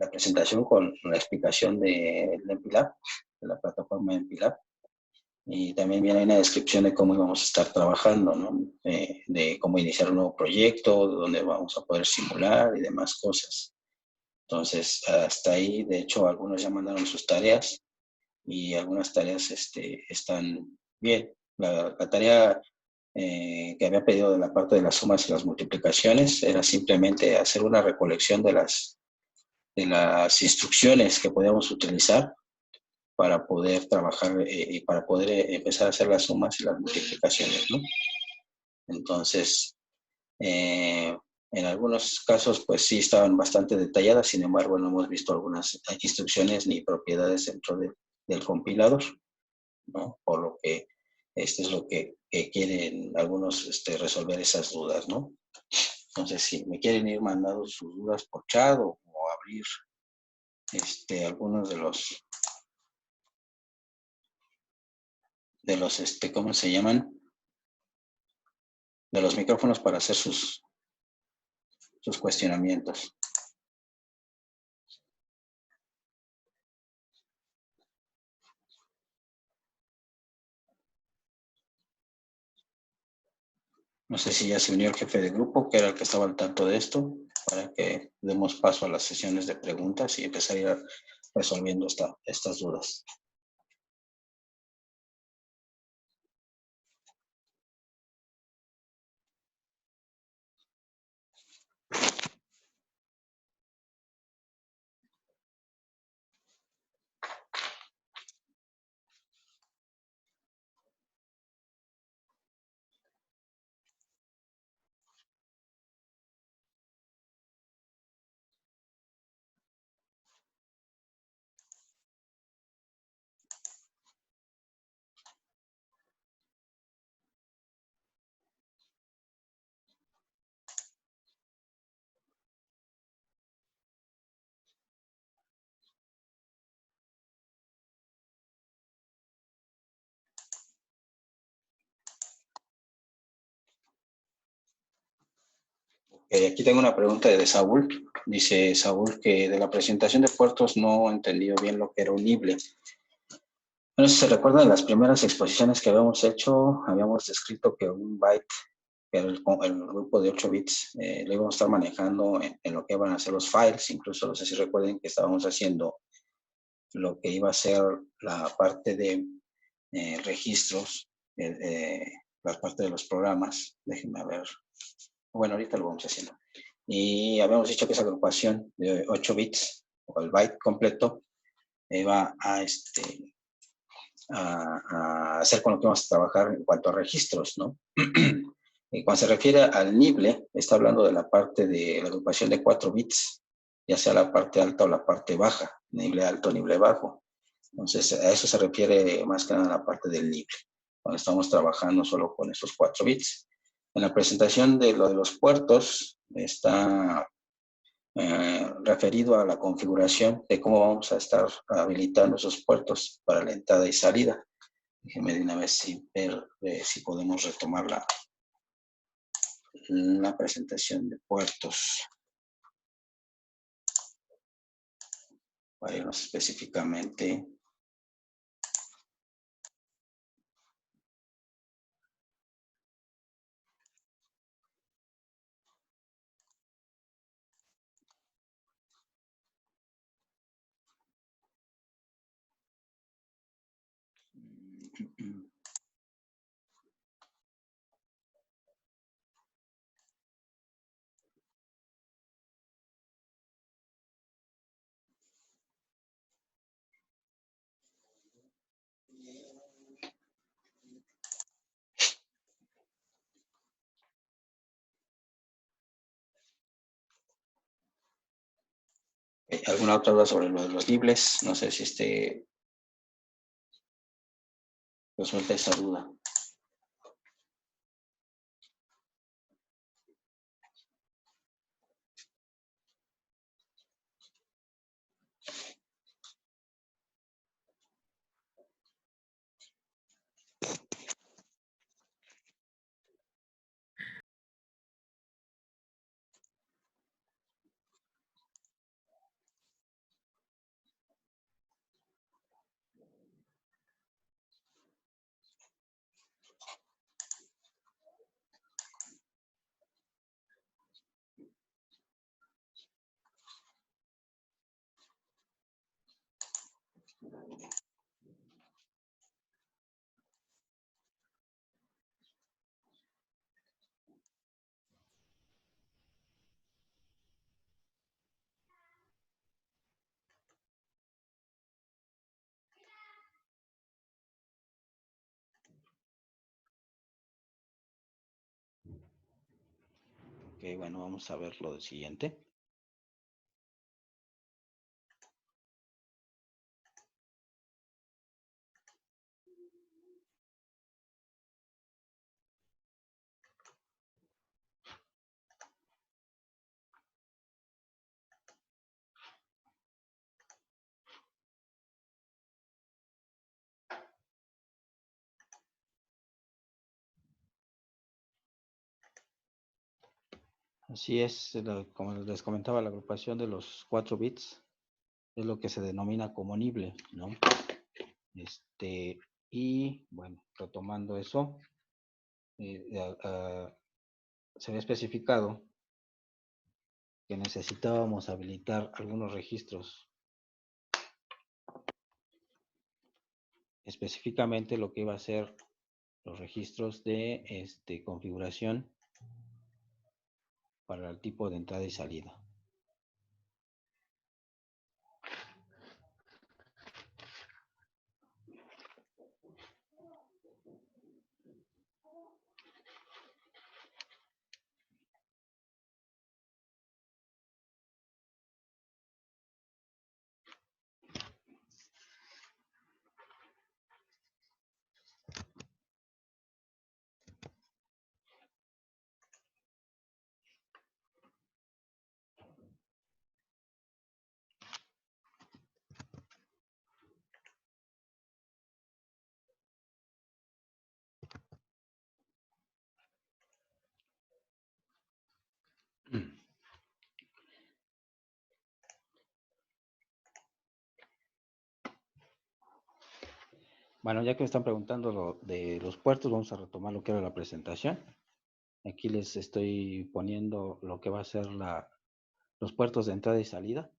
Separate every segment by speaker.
Speaker 1: la presentación con la explicación de MPLAB, de la plataforma MPLAB. Y también viene una descripción de cómo vamos a estar trabajando, ¿no? De cómo iniciar un nuevo proyecto, donde vamos a poder simular y demás cosas. Entonces, hasta ahí, de hecho, algunos ya mandaron sus tareas y algunas tareas están bien. La tarea que había pedido de la parte de las sumas y las multiplicaciones era simplemente hacer una recolección de las instrucciones que podíamos utilizar para poder trabajar y para poder empezar a hacer las sumas y las multiplicaciones, ¿no? Entonces, en algunos casos, pues sí estaban bastante detalladas, sin embargo, no hemos visto algunas instrucciones ni propiedades dentro del compilador, ¿no? Por lo que este es lo que quieren algunos resolver esas dudas, ¿no? Entonces, si me quieren ir mandando sus dudas por chat o abrir algunos ¿cómo se llaman? De los micrófonos para hacer sus cuestionamientos. No sé si ya se unió el jefe de grupo, que era el que estaba al tanto de esto, para que demos paso a las sesiones de preguntas y empezar a ir resolviendo estas dudas. Aquí tengo una pregunta de Saúl. Dice Saúl que de la presentación de puertos no entendió bien lo que era un nible. No sé si se recuerdan las primeras exposiciones que habíamos hecho, habíamos descrito que un byte, que era el grupo de 8 bits, lo íbamos a estar manejando en lo que iban a ser los files. Incluso no sé si recuerden que estábamos haciendo lo que iba a ser la parte de registros, la parte de los programas. Déjenme ver. Bueno, ahorita lo vamos haciendo. Y habíamos dicho que esa agrupación de 8 bits, o el byte completo, iba a hacer con lo que vamos a trabajar en cuanto a registros, ¿no? Y cuando se refiere al nible, está hablando de la parte de la agrupación de 4 bits, ya sea la parte alta o la parte baja, nible alto, nible bajo. Entonces, a eso se refiere más que nada la parte del nible, cuando estamos trabajando solo con esos 4 bits. En la presentación de lo de los puertos está referido a la configuración de cómo vamos a estar habilitando esos puertos para la entrada y salida. Déjenme de una vez ver si podemos retomar la presentación de puertos. Para irnos específicamente. ¿Alguna otra duda sobre lo de los nibles? No sé si resuelta esa duda. Ok, bueno, vamos a ver lo del siguiente. Así es, como les comentaba, la agrupación de los 4 bits es lo que se denomina como nible, ¿no? Y bueno, retomando eso, se había especificado que necesitábamos habilitar algunos registros, específicamente lo que iba a ser los registros de configuración para el tipo de entrada y salida. Bueno, ya que me están preguntando lo de los puertos, vamos a retomar lo que era la presentación. Aquí les estoy poniendo lo que va a ser los puertos de entrada y salida.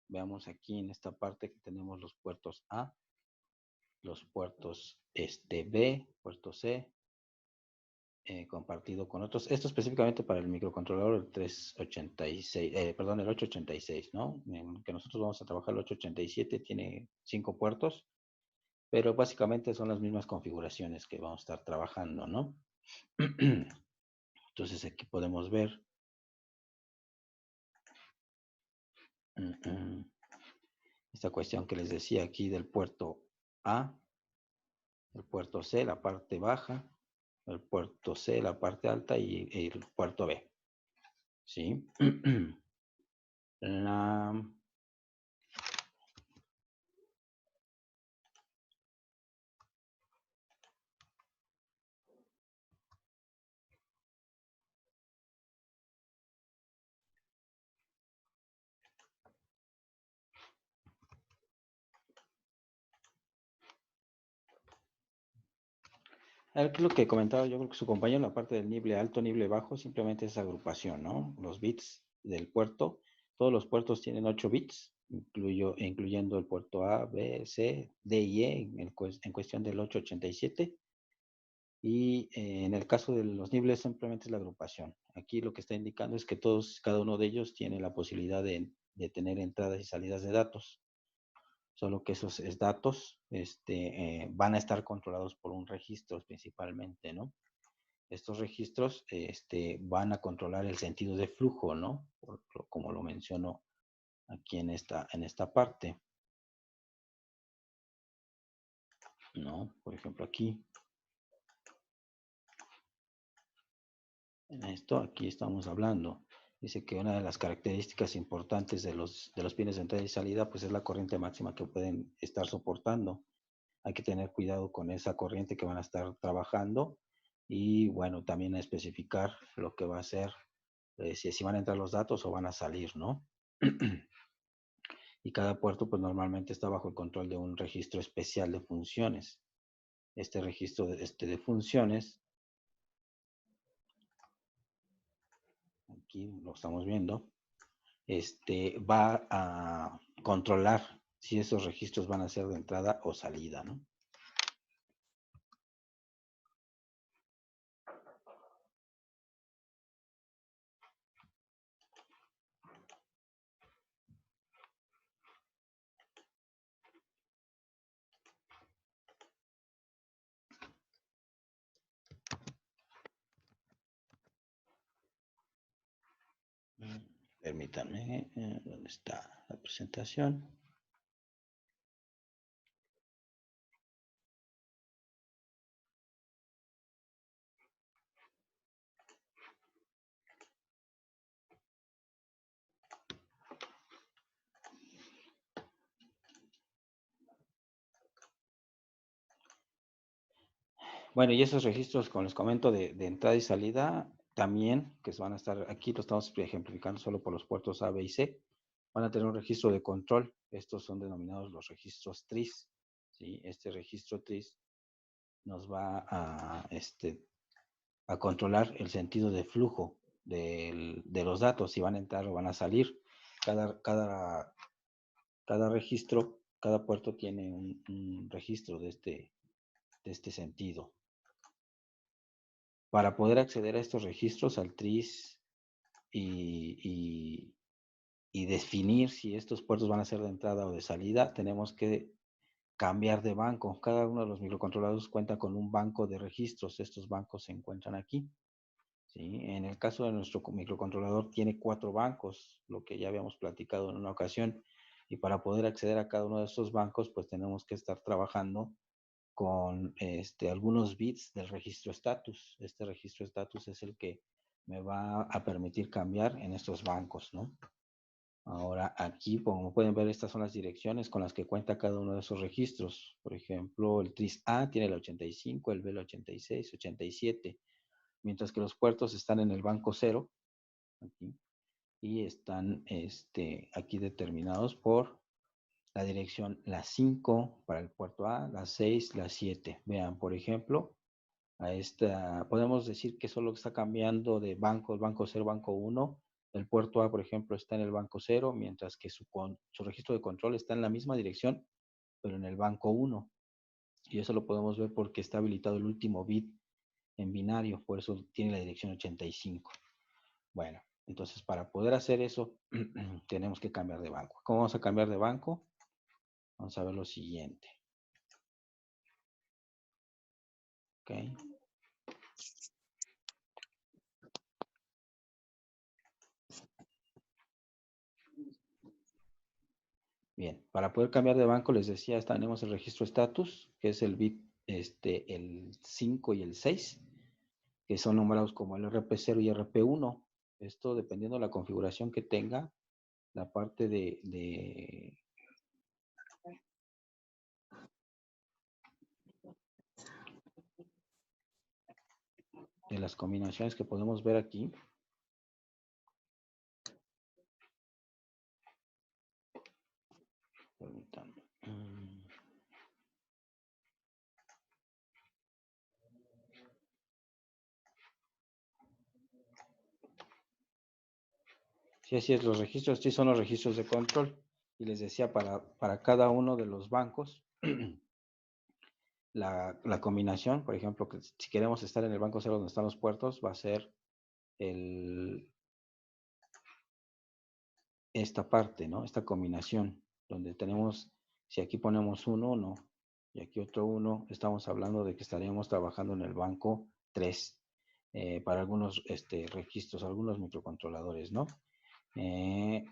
Speaker 1: Veamos aquí en esta parte que tenemos los puertos A, los puertos B, puerto C, compartido con otros. Esto específicamente para el microcontrolador el 386, perdón, el 886, ¿no? En que nosotros vamos a trabajar el 887, tiene 5 puertos, pero básicamente son las mismas configuraciones que vamos a estar trabajando, ¿no? Entonces aquí podemos ver esta cuestión que les decía aquí del puerto A, el puerto C, la parte baja, el puerto C, la parte alta y el puerto B. ¿Sí? La, lo que comentaba yo creo que su compañero en la parte del nivel alto, nivel bajo, simplemente es agrupación, ¿no? Los bits del puerto, todos los puertos tienen 8 bits, incluyendo el puerto A, B, C, D y E en cuestión del 887. Y en el caso de los niveles simplemente es la agrupación. Aquí lo que está indicando es que cada uno de ellos tiene la posibilidad de tener entradas y salidas de datos. Solo que esos datos van a estar controlados por un registro principalmente, ¿no? Estos registros van a controlar el sentido de flujo, ¿no? Como lo menciono aquí en esta parte, ¿no? Por ejemplo, aquí, en esto, aquí estamos hablando. Dice que una de las características importantes de los pines de entrada y salida, pues es la corriente máxima que pueden estar soportando. Hay que tener cuidado con esa corriente que van a estar trabajando y bueno, también especificar lo que va a ser, si van a entrar los datos o van a salir, ¿no? Y cada puerto pues normalmente está bajo el control de un registro especial de funciones. Este registro de funciones, aquí lo estamos viendo, va a controlar si esos registros van a ser de entrada o salida, ¿no? Permítanme, ¿dónde está la presentación? Bueno, y esos registros, como les comento, de entrada y salida, también, que van a estar aquí, lo estamos ejemplificando solo por los puertos A, B y C, van a tener un registro de control. Estos son denominados los registros TRIS. ¿Sí? Este registro TRIS nos va a controlar el sentido de flujo de los datos, si van a entrar o van a salir. Cada registro, cada puerto tiene un registro de este sentido. Para poder acceder a estos registros, al TRIS, y definir si estos puertos van a ser de entrada o de salida, tenemos que cambiar de banco. Cada uno de los microcontroladores cuenta con un banco de registros. Estos bancos se encuentran aquí. ¿Sí? En el caso de nuestro microcontrolador tiene 4 bancos, lo que ya habíamos platicado en una ocasión. Y para poder acceder a cada uno de estos bancos, pues tenemos que estar trabajando con algunos bits del registro status. Este registro status es el que me va a permitir cambiar en estos bancos, ¿no? Ahora aquí, como pueden ver, estas son las direcciones con las que cuenta cada uno de esos registros. Por ejemplo, el TRIS A tiene el 85, el B el 86, 87, mientras que los puertos están en el banco 0, aquí, y están aquí determinados por la dirección, la 5 para el puerto A, la 6, la 7. Vean, por ejemplo, podemos decir que solo está cambiando de banco, el banco 0, banco 1. El puerto A, por ejemplo, está en el banco 0, mientras que su registro de control está en la misma dirección, pero en el banco 1. Y eso lo podemos ver porque está habilitado el último bit en binario, por eso tiene la dirección 85. Bueno, entonces para poder hacer eso, tenemos que cambiar de banco. ¿Cómo vamos a cambiar de banco? Vamos a ver lo siguiente. Ok. Bien, para poder cambiar de banco, les decía, tenemos el registro status, que es el bit, el 5 y el 6, que son nombrados como el RP0 y RP1. Esto dependiendo de la configuración que tenga, la parte de las combinaciones que podemos ver aquí. Permítanme. Sí, así es, los registros, sí son los registros de control. Y les decía, para cada uno de los bancos, la combinación, por ejemplo, que si queremos estar en el banco 0 donde están los puertos, va a ser esta parte, ¿no? Esta combinación, donde tenemos, si aquí ponemos un 1 y aquí otro 1, estamos hablando de que estaríamos trabajando en el banco 3 para algunos registros, algunos microcontroladores, ¿no?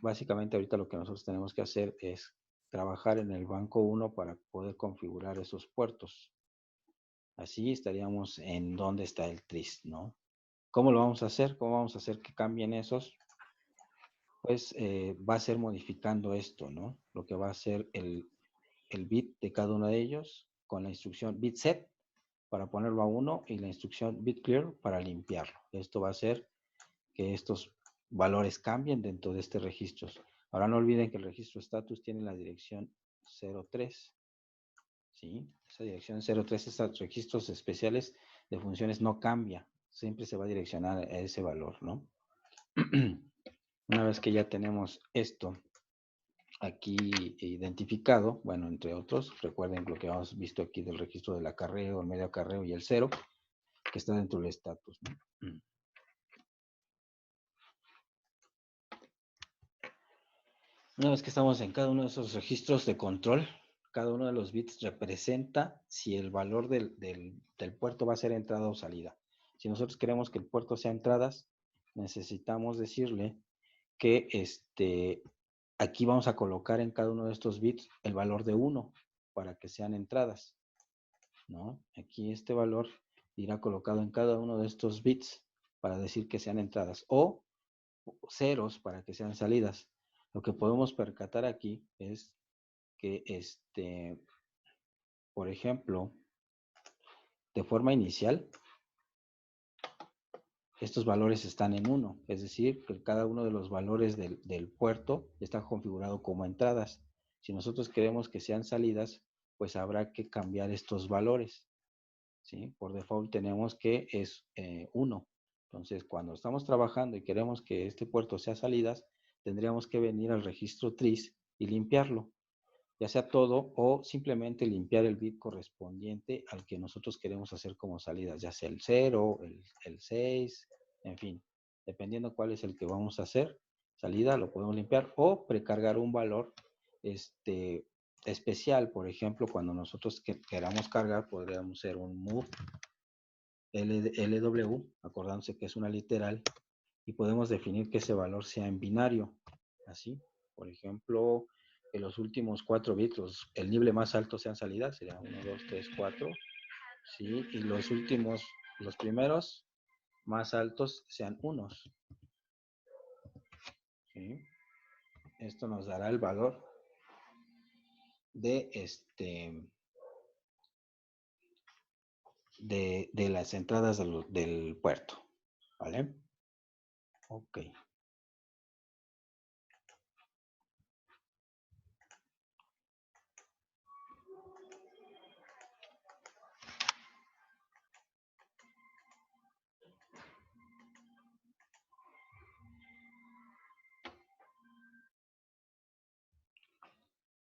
Speaker 1: Básicamente ahorita lo que nosotros tenemos que hacer es trabajar en el banco 1 para poder configurar esos puertos. Así estaríamos en donde está el TRIS, ¿no? ¿Cómo lo vamos a hacer? ¿Cómo vamos a hacer que cambien esos? Pues va a ser modificando esto, ¿no? Lo que va a ser el bit de cada uno de ellos con la instrucción bit set para ponerlo a 1 y la instrucción bit clear para limpiarlo. Esto va a hacer que estos valores cambien dentro de este registro. Ahora no olviden que el registro status tiene la dirección 03. ¿Sí? Esa dirección 03, estos registros especiales de funciones no cambia. Siempre se va a direccionar a ese valor, ¿no? Una vez que ya tenemos esto aquí identificado, bueno, entre otros, recuerden lo que hemos visto aquí del registro del acarreo, el medio acarreo y el 0, que está dentro del estatus, ¿no? Una vez que estamos en cada uno de esos registros de control, cada uno de los bits representa si el valor del puerto va a ser entrada o salida. Si nosotros queremos que el puerto sea entradas, necesitamos decirle que aquí vamos a colocar en cada uno de estos bits el valor de 1 para que sean entradas, ¿no? Aquí este valor irá colocado en cada uno de estos bits para decir que sean entradas o ceros para que sean salidas. Lo que podemos percatar aquí es que, por ejemplo, de forma inicial, estos valores están en 1, es decir, que cada uno de los valores del puerto está configurado como entradas. Si nosotros queremos que sean salidas, pues habrá que cambiar estos valores, ¿sí? Por default tenemos que es 1. Entonces, cuando estamos trabajando y queremos que este puerto sea salidas, tendríamos que venir al registro tris y limpiarlo, ya sea todo o simplemente limpiar el bit correspondiente al que nosotros queremos hacer como salidas, ya sea el 0, el 6, en fin, dependiendo cuál es el que vamos a hacer, salida lo podemos limpiar o precargar un valor especial. Por ejemplo, cuando nosotros queramos cargar, podríamos ser un move LW, acordándose que es una literal, y podemos definir que ese valor sea en binario, así, por ejemplo, que los últimos 4 bits, el nivel más alto sean salidas, sería 1, 2, 3, 4, ¿sí? Y los primeros más altos sean unos, ¿sí? Esto nos dará el valor de de las entradas del puerto, ¿vale? Ok.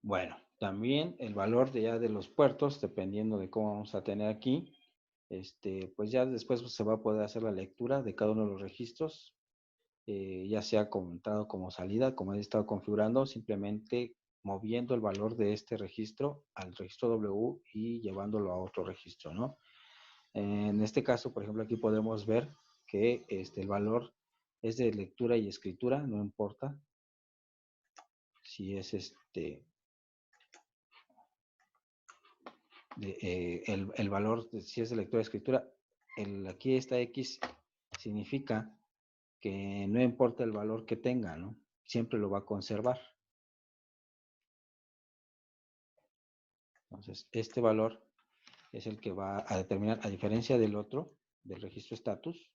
Speaker 1: Bueno, también el valor de ya de los puertos, dependiendo de cómo vamos a tener aquí, pues ya después se va a poder hacer la lectura de cada uno de los registros, ya sea como entrada como salida, como he estado configurando, simplemente moviendo el valor de este registro al registro W y llevándolo a otro registro, ¿no? En este caso, por ejemplo, aquí podemos ver que el valor es de lectura y escritura, no importa si es el valor, si es de lectura y escritura, aquí esta X significa que no importa el valor que tenga, ¿no? Siempre lo va a conservar. Entonces, este valor es el que va a determinar, a diferencia del otro, del registro status,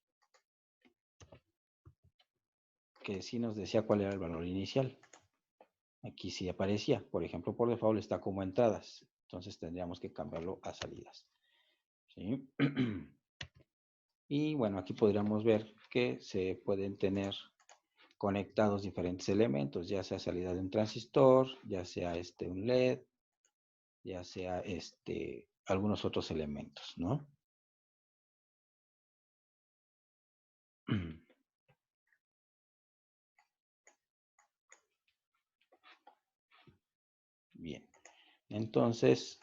Speaker 1: que sí nos decía cuál era el valor inicial. Aquí sí aparecía, por ejemplo, por default está como entradas, entonces tendríamos que cambiarlo a salidas, ¿sí? Y bueno, aquí podríamos ver que se pueden tener conectados diferentes elementos, ya sea salida de un transistor, ya sea un LED, ya sea algunos otros elementos, ¿no? Bien, entonces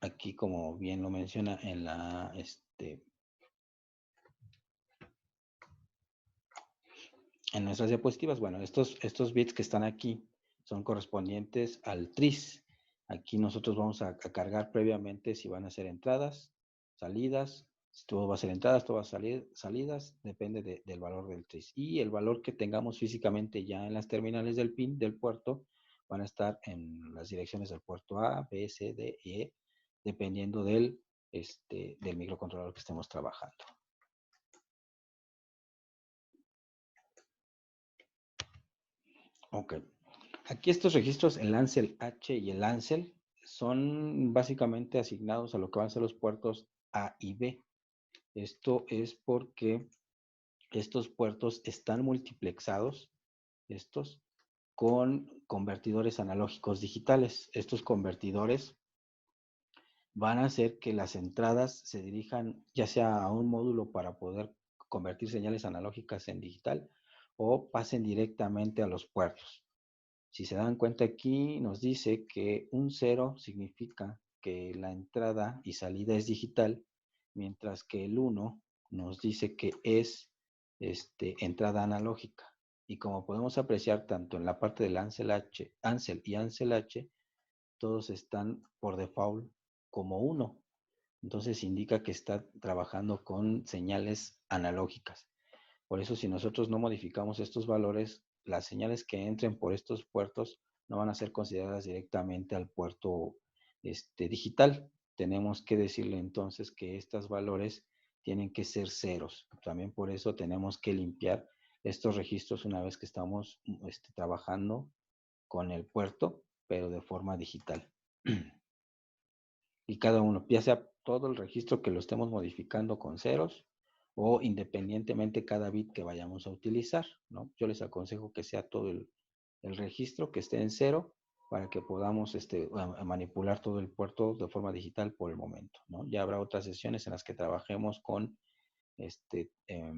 Speaker 1: aquí como bien lo menciona en la en nuestras diapositivas, bueno, estos bits que están aquí son correspondientes al tris. Aquí nosotros vamos a cargar previamente si van a ser entradas, salidas, si todo va a ser entradas, todo va a salir salidas, depende del valor del tris. Y el valor que tengamos físicamente ya en las terminales del pin, del puerto, van a estar en las direcciones del puerto A, B, C, D y E, dependiendo del microcontrolador que estemos trabajando. Ok. Aquí estos registros, el Ansel H y el Ansel, son básicamente asignados a lo que van a ser los puertos A y B. Esto es porque estos puertos están multiplexados, estos, con convertidores analógicos digitales. Estos convertidores van a hacer que las entradas se dirijan ya sea a un módulo para poder convertir señales analógicas en digital o pasen directamente a los puertos. Si se dan cuenta aquí nos dice que un 0 significa que la entrada y salida es digital, mientras que el 1 nos dice que es entrada analógica.
Speaker 2: Y como podemos apreciar tanto en la parte del Ansel y Ansel H, todos están por default como 1. Entonces indica que está trabajando con señales analógicas. Por eso si nosotros no modificamos estos valores, las señales que entren por estos puertos no van a ser consideradas directamente al puerto digital. Tenemos que decirle entonces que estos valores tienen que ser ceros. También por eso tenemos que limpiar estos registros una vez que estamos trabajando con el puerto, pero de forma digital. Y cada uno, ya sea todo el registro que lo estemos modificando con ceros o independientemente cada bit que vayamos a utilizar, ¿no? Yo les aconsejo que sea todo el registro que esté en cero para que podamos manipular todo el puerto de forma digital por el momento, ¿no? Ya habrá otras sesiones en las que trabajemos este, eh,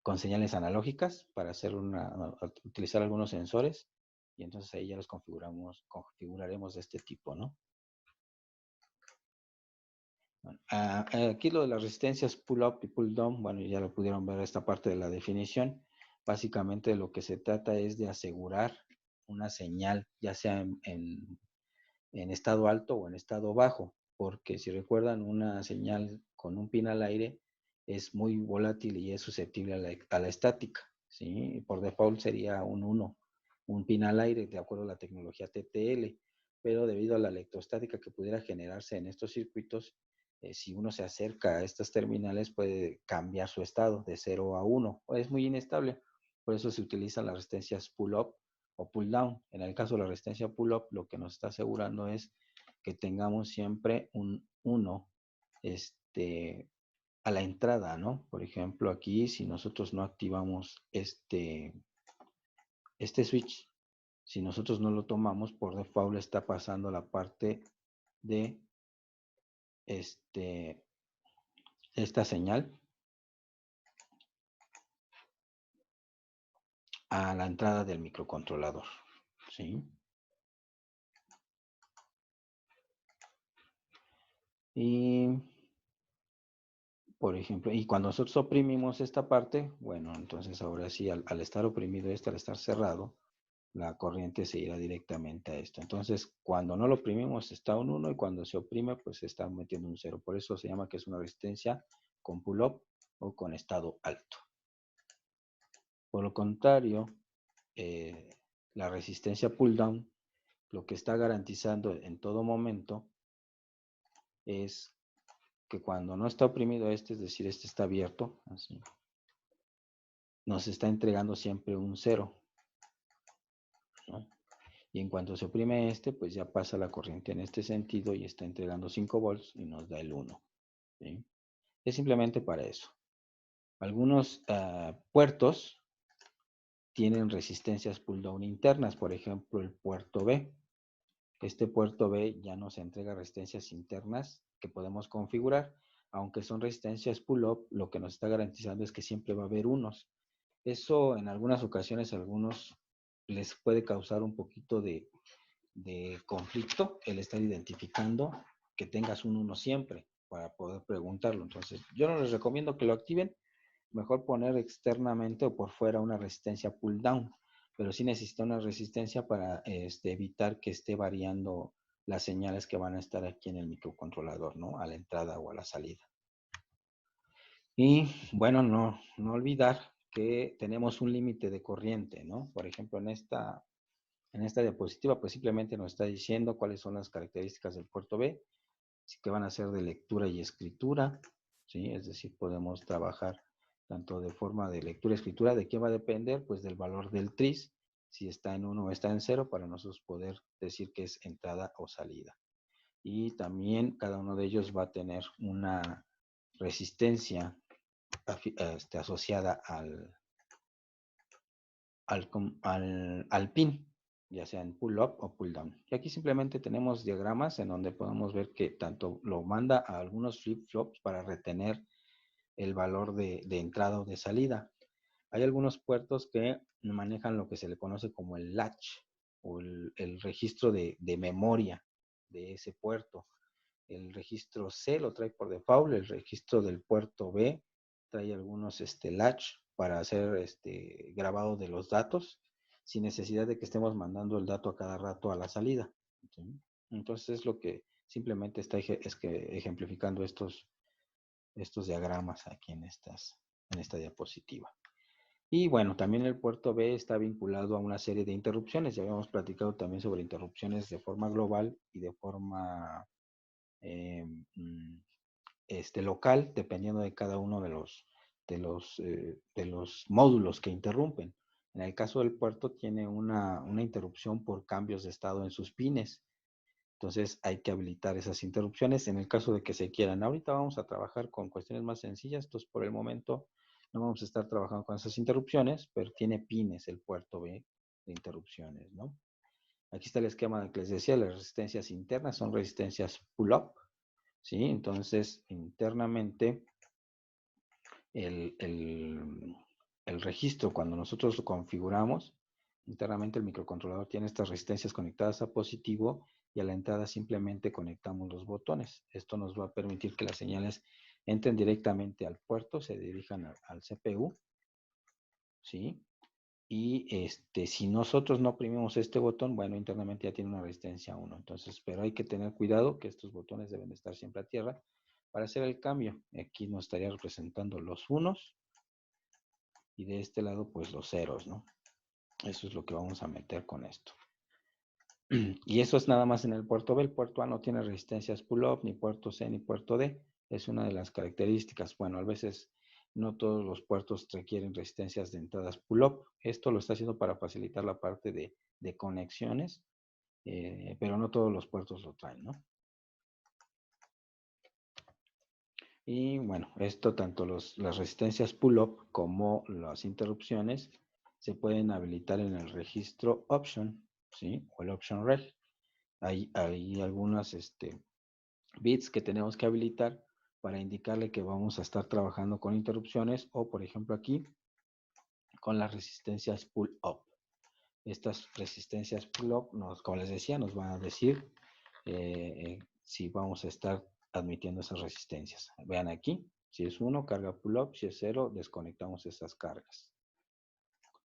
Speaker 2: con señales analógicas para utilizar algunos sensores y entonces ahí ya los configuraremos de este tipo, ¿no? Aquí lo de las resistencias pull-up y pull-down, bueno, ya lo pudieron ver esta parte de la definición. Básicamente lo que se trata es de asegurar una señal, ya sea en estado alto o en estado bajo, porque si recuerdan, una señal con un pin al aire es muy volátil y es susceptible a la estática, ¿sí? Por default sería un 1, un pin al aire, de acuerdo a la tecnología TTL, pero debido a la electrostática que pudiera generarse en estos circuitos, si uno se acerca a estas terminales puede cambiar su estado de 0 a 1, es muy inestable, por eso se utilizan las resistencias pull-up o pull down. En el caso de la resistencia pull up, lo que nos está asegurando es que tengamos siempre un 1 a la entrada, ¿no? Por ejemplo, aquí si nosotros no activamos este switch, si nosotros no lo tomamos, por default está pasando la parte de esta señal a la entrada del microcontrolador, ¿sí? Y por ejemplo, y cuando nosotros oprimimos esta parte, bueno, entonces ahora sí, al estar oprimido al estar cerrado, la corriente se irá directamente a esto. Entonces, cuando no lo oprimimos está un 1 y cuando se oprime, pues se está metiendo un 0. Por eso se llama que es una resistencia con pull-up o con estado alto. Por lo contrario, la resistencia pull-down, lo que está garantizando en todo momento es que cuando no está oprimido es decir, está abierto, así, nos está entregando siempre un 0, ¿no? Y en cuanto se oprime pues ya pasa la corriente en este sentido y está entregando 5 volts y nos da el 1, ¿sí? Es simplemente para eso. Algunos puertos tienen resistencias pull-down internas, por ejemplo el puerto B. Este puerto B ya nos entrega resistencias internas que podemos configurar, aunque son resistencias pull-up, lo que nos está garantizando es que siempre va a haber unos. Eso en algunas ocasiones a algunos les puede causar un poquito de conflicto el estar identificando que tengas un 1 siempre para poder preguntarlo. Entonces, yo no les recomiendo que lo activen, mejor poner externamente o por fuera una resistencia pull down, pero sí necesita una resistencia para evitar que esté variando las señales que van a estar aquí en el microcontrolador, ¿no? A la entrada o a la salida. Y bueno, no olvidar que tenemos un límite de corriente, ¿no? Por ejemplo, en esta diapositiva, pues simplemente nos está diciendo cuáles son las características del puerto B, que van a ser de lectura y escritura, ¿sí? Es decir, podemos trabajar tanto de forma de lectura y escritura. ¿De qué va a depender? Pues del valor del tris, si está en 1 o está en 0, para nosotros poder decir que es entrada o salida. Y también cada uno de ellos va a tener una resistencia asociada al pin, ya sea en pull up o pull down. Y aquí simplemente tenemos diagramas en donde podemos ver que tanto lo manda a algunos flip-flops para retener el valor de entrada o de salida. Hay algunos puertos que manejan lo que se le conoce como el latch o el registro de memoria de ese puerto. El registro C lo trae por default, el registro del puerto B trae algunos latch para hacer grabado de los datos sin necesidad de que estemos mandando el dato a cada rato a la salida. ¿Sí? Entonces es lo que simplemente está ejemplificando estos diagramas aquí en esta diapositiva. Y bueno, también el puerto B está vinculado a una serie de interrupciones. Ya habíamos platicado también sobre interrupciones de forma global y de forma local, dependiendo de cada uno de los módulos que interrumpen. En el caso del puerto tiene una interrupción por cambios de estado en sus pines. Entonces hay que habilitar esas interrupciones en el caso de que se quieran. Ahorita vamos a trabajar con cuestiones más sencillas. Entonces por el momento no vamos a estar trabajando con esas interrupciones, pero tiene pines el puerto B de interrupciones, ¿no? Aquí está el esquema que les decía. Las resistencias internas son resistencias pull-up, ¿sí? Entonces internamente el registro, cuando nosotros lo configuramos, internamente el microcontrolador tiene estas resistencias conectadas a positivo y a la entrada simplemente conectamos los botones. Esto nos va a permitir que las señales entren directamente al puerto, se dirijan al CPU, ¿sí? Y si nosotros no oprimimos este botón, bueno, internamente ya tiene una resistencia 1. Entonces, pero hay que tener cuidado que estos botones deben estar siempre a tierra para hacer el cambio. Aquí nos estaría representando los unos y de este lado pues los ceros, ¿no? Eso es lo que vamos a meter con esto. Y eso es nada más en el puerto B. El puerto A no tiene resistencias pull-up, ni puerto C, ni puerto D. Es una de las características. Bueno, a veces no todos los puertos requieren resistencias de entradas pull-up. Esto lo está haciendo para facilitar la parte de conexiones, pero no todos los puertos lo traen, ¿no? Y bueno, esto tanto las resistencias pull-up como las interrupciones se pueden habilitar en el registro option, ¿sí? O el option reg. Hay algunas bits que tenemos que habilitar para indicarle que vamos a estar trabajando con interrupciones o, por ejemplo, aquí con las resistencias pull-up. Estas resistencias pull-up, como les decía, nos van a decir si vamos a estar admitiendo esas resistencias. Vean aquí, si es 1, carga pull-up, si es 0, desconectamos esas cargas.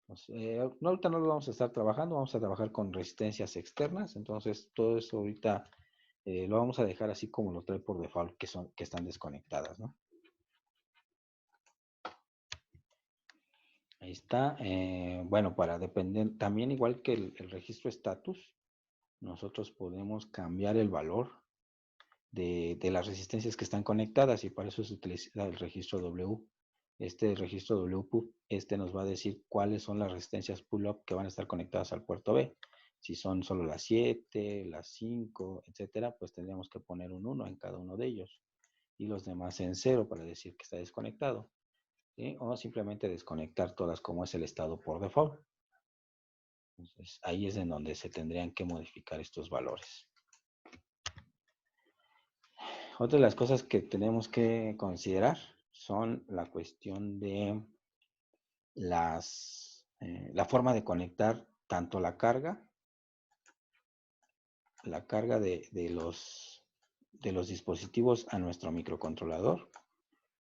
Speaker 2: Entonces, ahorita no lo vamos a estar trabajando, vamos a trabajar con resistencias externas, entonces todo eso ahorita lo vamos a dejar así como lo trae por default, que están desconectadas, ¿no? Ahí está. Bueno, para depender, también igual que el registro estatus, nosotros podemos cambiar el valor de las resistencias que están conectadas y para eso se utiliza el registro W. Este registro WPUB, nos va a decir cuáles son las resistencias pull-up que van a estar conectadas al puerto B. Si son solo las 7, las 5, etcétera, pues tendríamos que poner un 1 en cada uno de ellos. Y los demás en 0 para decir que está desconectado. ¿Sí? O simplemente desconectar todas como es el estado por default. Entonces, ahí es en donde se tendrían que modificar estos valores. Otra de las cosas que tenemos que considerar son la cuestión de la forma de conectar tanto la carga de los dispositivos a nuestro microcontrolador,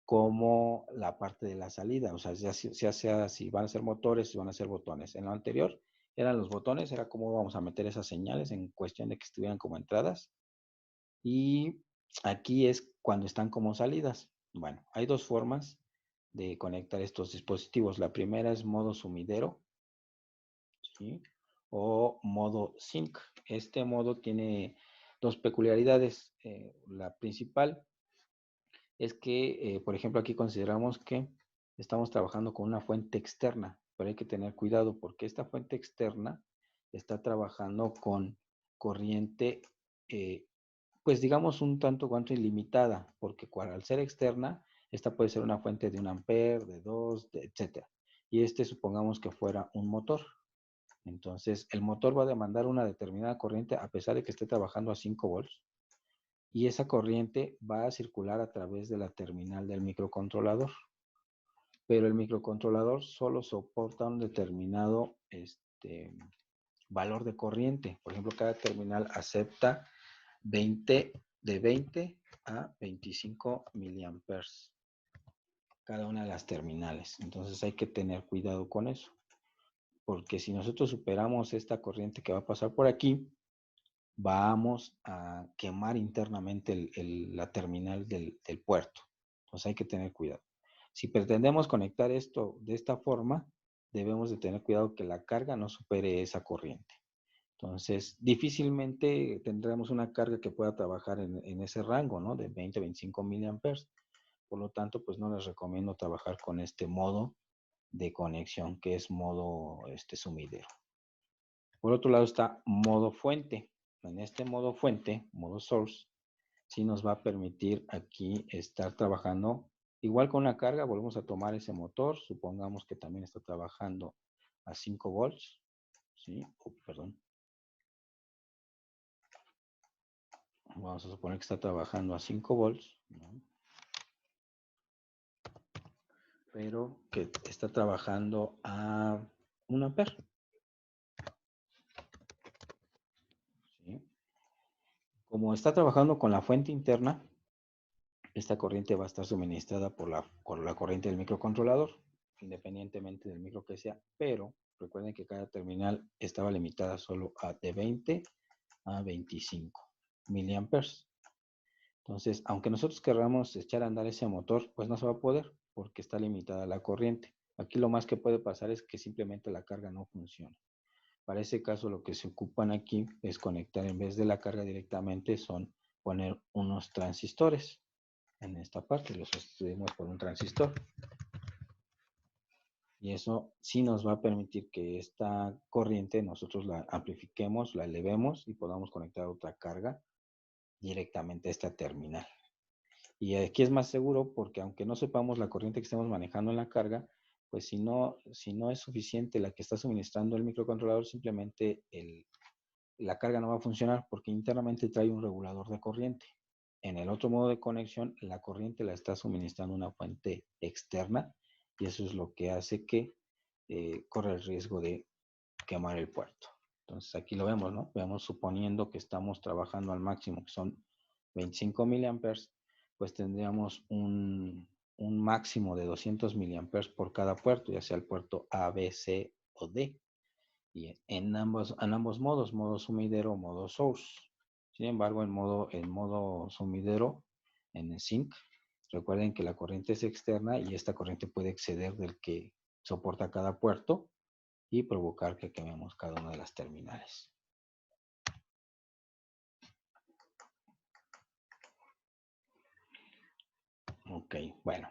Speaker 2: como la parte de la salida, o sea, ya sea si van a ser motores, si van a ser botones. En lo anterior eran los botones, era cómo vamos a meter esas señales en cuestión de que estuvieran como entradas. Y aquí es cuando están como salidas. Bueno, hay dos formas de conectar estos dispositivos. La primera es modo sumidero, ¿sí? O modo sync. Este modo tiene dos peculiaridades. La principal es que, por ejemplo, aquí consideramos que estamos trabajando con una fuente externa, pero hay que tener cuidado porque esta fuente externa está trabajando con corriente, pues digamos un tanto cuanto ilimitada, porque al ser externa, esta puede ser una fuente de 1 ampere, de 2, etcétera. Y supongamos que fuera un motor. Entonces, el motor va a demandar una determinada corriente a pesar de que esté trabajando a 5 volts. Y esa corriente va a circular a través de la terminal del microcontrolador. Pero el microcontrolador solo soporta un determinado valor de corriente. Por ejemplo, cada terminal acepta de 20 a 25 miliamperes. cada una de las terminales. Entonces hay que tener cuidado con eso, porque si nosotros superamos esta corriente que va a pasar por aquí, vamos a quemar internamente la terminal del puerto. Entonces hay que tener cuidado. Si pretendemos conectar esto de esta forma, debemos de tener cuidado que la carga no supere esa corriente. Entonces, difícilmente tendremos una carga que pueda trabajar en ese rango, ¿no? De 20 a 25 miliamperes. Por lo tanto, pues no les recomiendo trabajar con este modo de conexión, que es modo sumidero. Por otro lado está modo fuente. En este modo fuente, modo source, sí nos va a permitir aquí estar trabajando igual con la carga. Volvemos a tomar ese motor. Supongamos que también está trabajando a 5 volts. ¿Sí? Perdón. Vamos a suponer que está trabajando a 5 volts, ¿no? Pero que está trabajando a 1 amper. ¿Sí? Como está trabajando con la fuente interna, esta corriente va a estar suministrada por la corriente del microcontrolador, independientemente del micro que sea, pero recuerden que cada terminal estaba limitada solo de 20 a 25 miliamperes. Entonces, aunque nosotros queramos echar a andar ese motor, pues no se va a poder porque está limitada la corriente. Aquí lo más que puede pasar es que simplemente la carga no funciona. Para ese caso, lo que se ocupan aquí es conectar, en vez de la carga directamente, son poner unos transistores. En esta parte lo sustituimos por un transistor. Y eso sí nos va a permitir que esta corriente nosotros la amplifiquemos, la elevemos y podamos conectar otra carga directamente a esta terminal. Y aquí es más seguro porque aunque no sepamos la corriente que estemos manejando en la carga, pues si no es suficiente la que está suministrando el microcontrolador, simplemente la carga no va a funcionar porque internamente trae un regulador de corriente. En el otro modo de conexión, la corriente la está suministrando una fuente externa y eso es lo que hace que corra el riesgo de quemar el puerto. Entonces aquí lo vemos, ¿no? Vemos suponiendo que estamos trabajando al máximo, que son 25 miliamperes, pues tendríamos un máximo de 200 miliamperes por cada puerto, ya sea el puerto A, B, C o D. Y en ambos modos, modo sumidero o modo source. Sin embargo, en modo sumidero, en el zinc, recuerden que la corriente es externa y esta corriente puede exceder del que soporta cada puerto y provocar que quememos cada una de las terminales. Ok, bueno.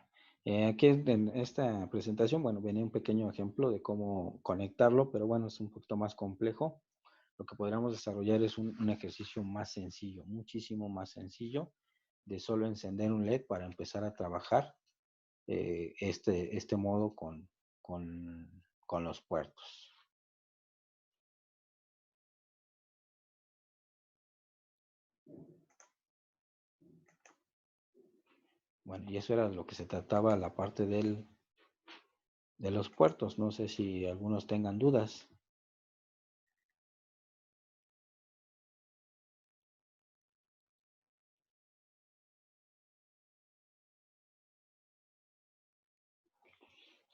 Speaker 2: Aquí en esta presentación, bueno, viene un pequeño ejemplo de cómo conectarlo, pero bueno, es un poquito más complejo. Lo que podríamos desarrollar es un ejercicio más sencillo, muchísimo más sencillo, de solo encender un LED para empezar a trabajar este modo con los puertos. Bueno, y eso era lo que se trataba la parte de los puertos. No sé si algunos tengan dudas.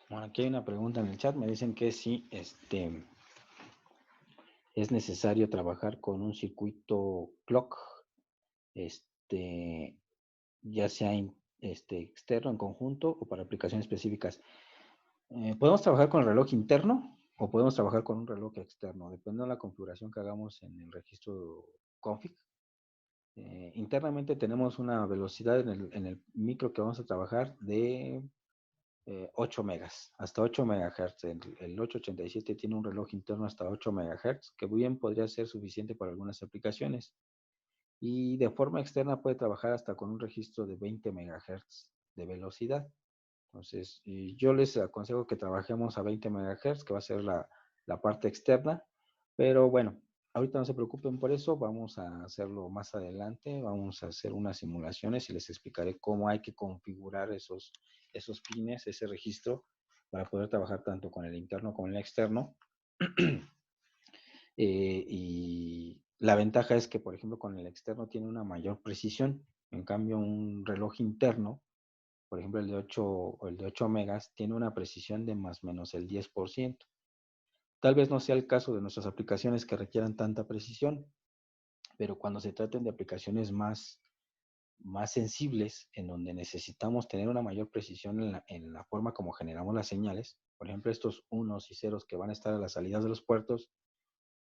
Speaker 2: Bueno, aquí hay una pregunta en el chat. Me dicen que si es necesario trabajar con un circuito clock, ya sea externo en conjunto o para aplicaciones específicas. Podemos trabajar con el reloj interno o podemos trabajar con un reloj externo, dependiendo de la configuración que hagamos en el registro config. Internamente tenemos una velocidad en el micro que vamos a trabajar de 8 megas, hasta 8 megahertz. El 887 tiene un reloj interno hasta 8 megahertz, que bien podría ser suficiente para algunas aplicaciones. Y de forma externa puede trabajar hasta con un registro de 20 megahertz de velocidad. Entonces, yo les aconsejo que trabajemos a 20 megahertz, que va a ser la parte externa. Pero bueno, ahorita no se preocupen por eso, vamos a hacerlo más adelante, vamos a hacer unas simulaciones y les explicaré cómo hay que configurar esos pines, ese registro, para poder trabajar tanto con el interno como el externo. Y la ventaja es que, por ejemplo, con el externo tiene una mayor precisión. En cambio, un reloj interno por ejemplo, el de 8 o el de 8 megas, tiene una precisión de más o menos el 10%. Tal vez no sea el caso de nuestras aplicaciones que requieran tanta precisión, pero cuando se traten de aplicaciones más sensibles, en donde necesitamos tener una mayor precisión en la forma como generamos las señales, por ejemplo, estos unos y ceros que van a estar a las salidas de los puertos,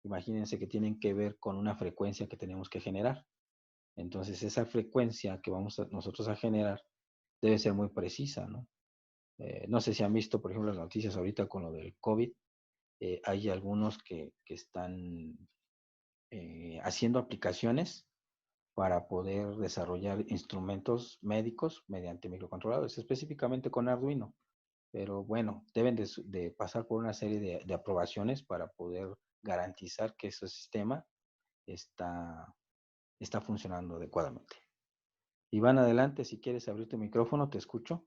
Speaker 2: imagínense que tienen que ver con una frecuencia que tenemos que generar. Entonces, esa frecuencia que vamos nosotros a generar debe ser muy precisa, ¿no? No sé si han visto, por ejemplo, las noticias ahorita con lo del COVID. Hay algunos que están haciendo aplicaciones para poder desarrollar instrumentos médicos mediante microcontroladores, específicamente con Arduino. Pero bueno, deben de pasar por una serie de aprobaciones para poder garantizar que ese sistema está funcionando adecuadamente. Iván, adelante, si quieres abrir tu micrófono, te escucho.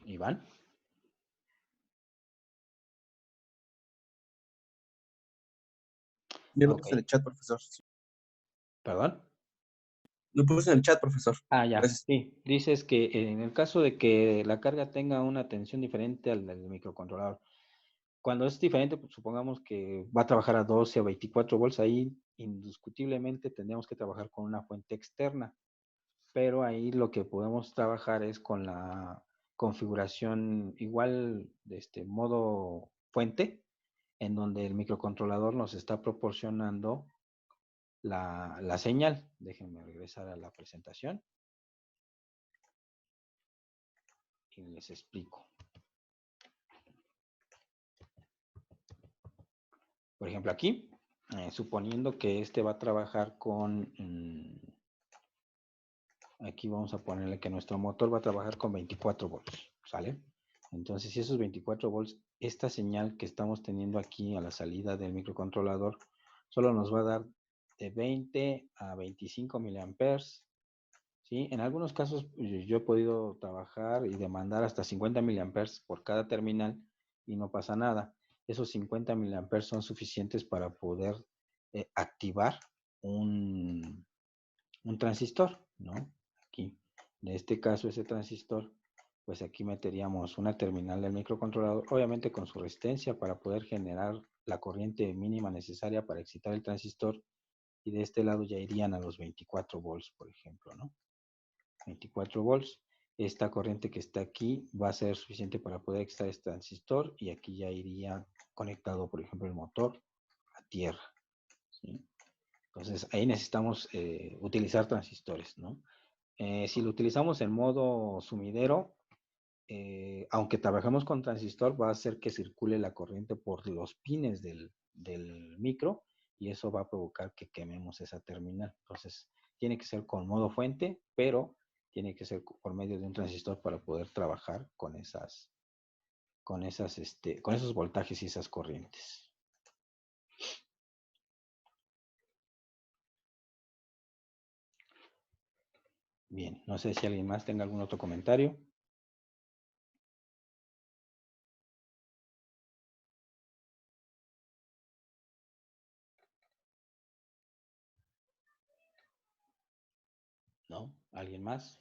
Speaker 2: Iván.
Speaker 3: Yo lo
Speaker 2: Ok.
Speaker 3: puse en el chat, profesor.
Speaker 2: ¿Perdón?
Speaker 3: Lo puse en el chat, profesor.
Speaker 2: Ah, ya.
Speaker 3: Gracias.
Speaker 2: Sí, dices que en el caso de que la carga tenga una tensión diferente al del microcontrolador, cuando es diferente, pues supongamos que va a trabajar a 12 o 24 volts, ahí indiscutiblemente tendríamos que trabajar con una fuente externa, pero ahí lo que podemos trabajar es con la configuración igual de este modo fuente, en donde el microcontrolador nos está proporcionando la señal. Déjenme regresar a la presentación y les explico. Por ejemplo, aquí, suponiendo que este va a trabajar con, aquí vamos a ponerle que nuestro motor va a trabajar con 24 volts, ¿sale? Entonces, si esos 24 volts, esta señal que estamos teniendo aquí a la salida del microcontrolador, solo nos va a dar de 20 a 25 miliamperes, ¿sí? En algunos casos yo he podido trabajar y demandar hasta 50 miliamperes por cada terminal y no pasa nada. Esos 50 miliamperes son suficientes para poder activar un transistor, ¿no? Aquí. En este caso, ese transistor, pues aquí meteríamos una terminal del microcontrolador, obviamente con su resistencia para poder generar la corriente mínima necesaria para excitar el transistor, y de este lado ya irían a los 24 volts, por ejemplo, ¿no? 24 volts. Esta corriente que está aquí va a ser suficiente para poder excitar este transistor, y aquí ya iría conectado, por ejemplo, el motor a tierra, ¿sí? Entonces ahí necesitamos utilizar transistores, ¿no? Si lo utilizamos en modo sumidero, aunque trabajamos con transistor, va a hacer que circule la corriente por los pines del micro, y eso va a provocar que quememos esa terminal. Entonces, tiene que ser con modo fuente, pero tiene que ser por medio de un transistor para poder trabajar con esos voltajes y esas corrientes. Bien, no sé si alguien más tenga algún otro comentario. ¿No? ¿Alguien más?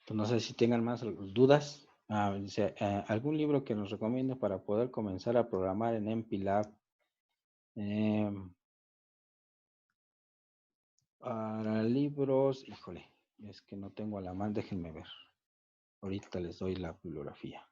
Speaker 2: Pues no sé si tengan más dudas. Dice, ¿algún libro que nos recomiende para poder comenzar a programar en MPLAB? Para libros, híjole, es que no tengo a la mano, déjenme ver. Ahorita les doy la bibliografía.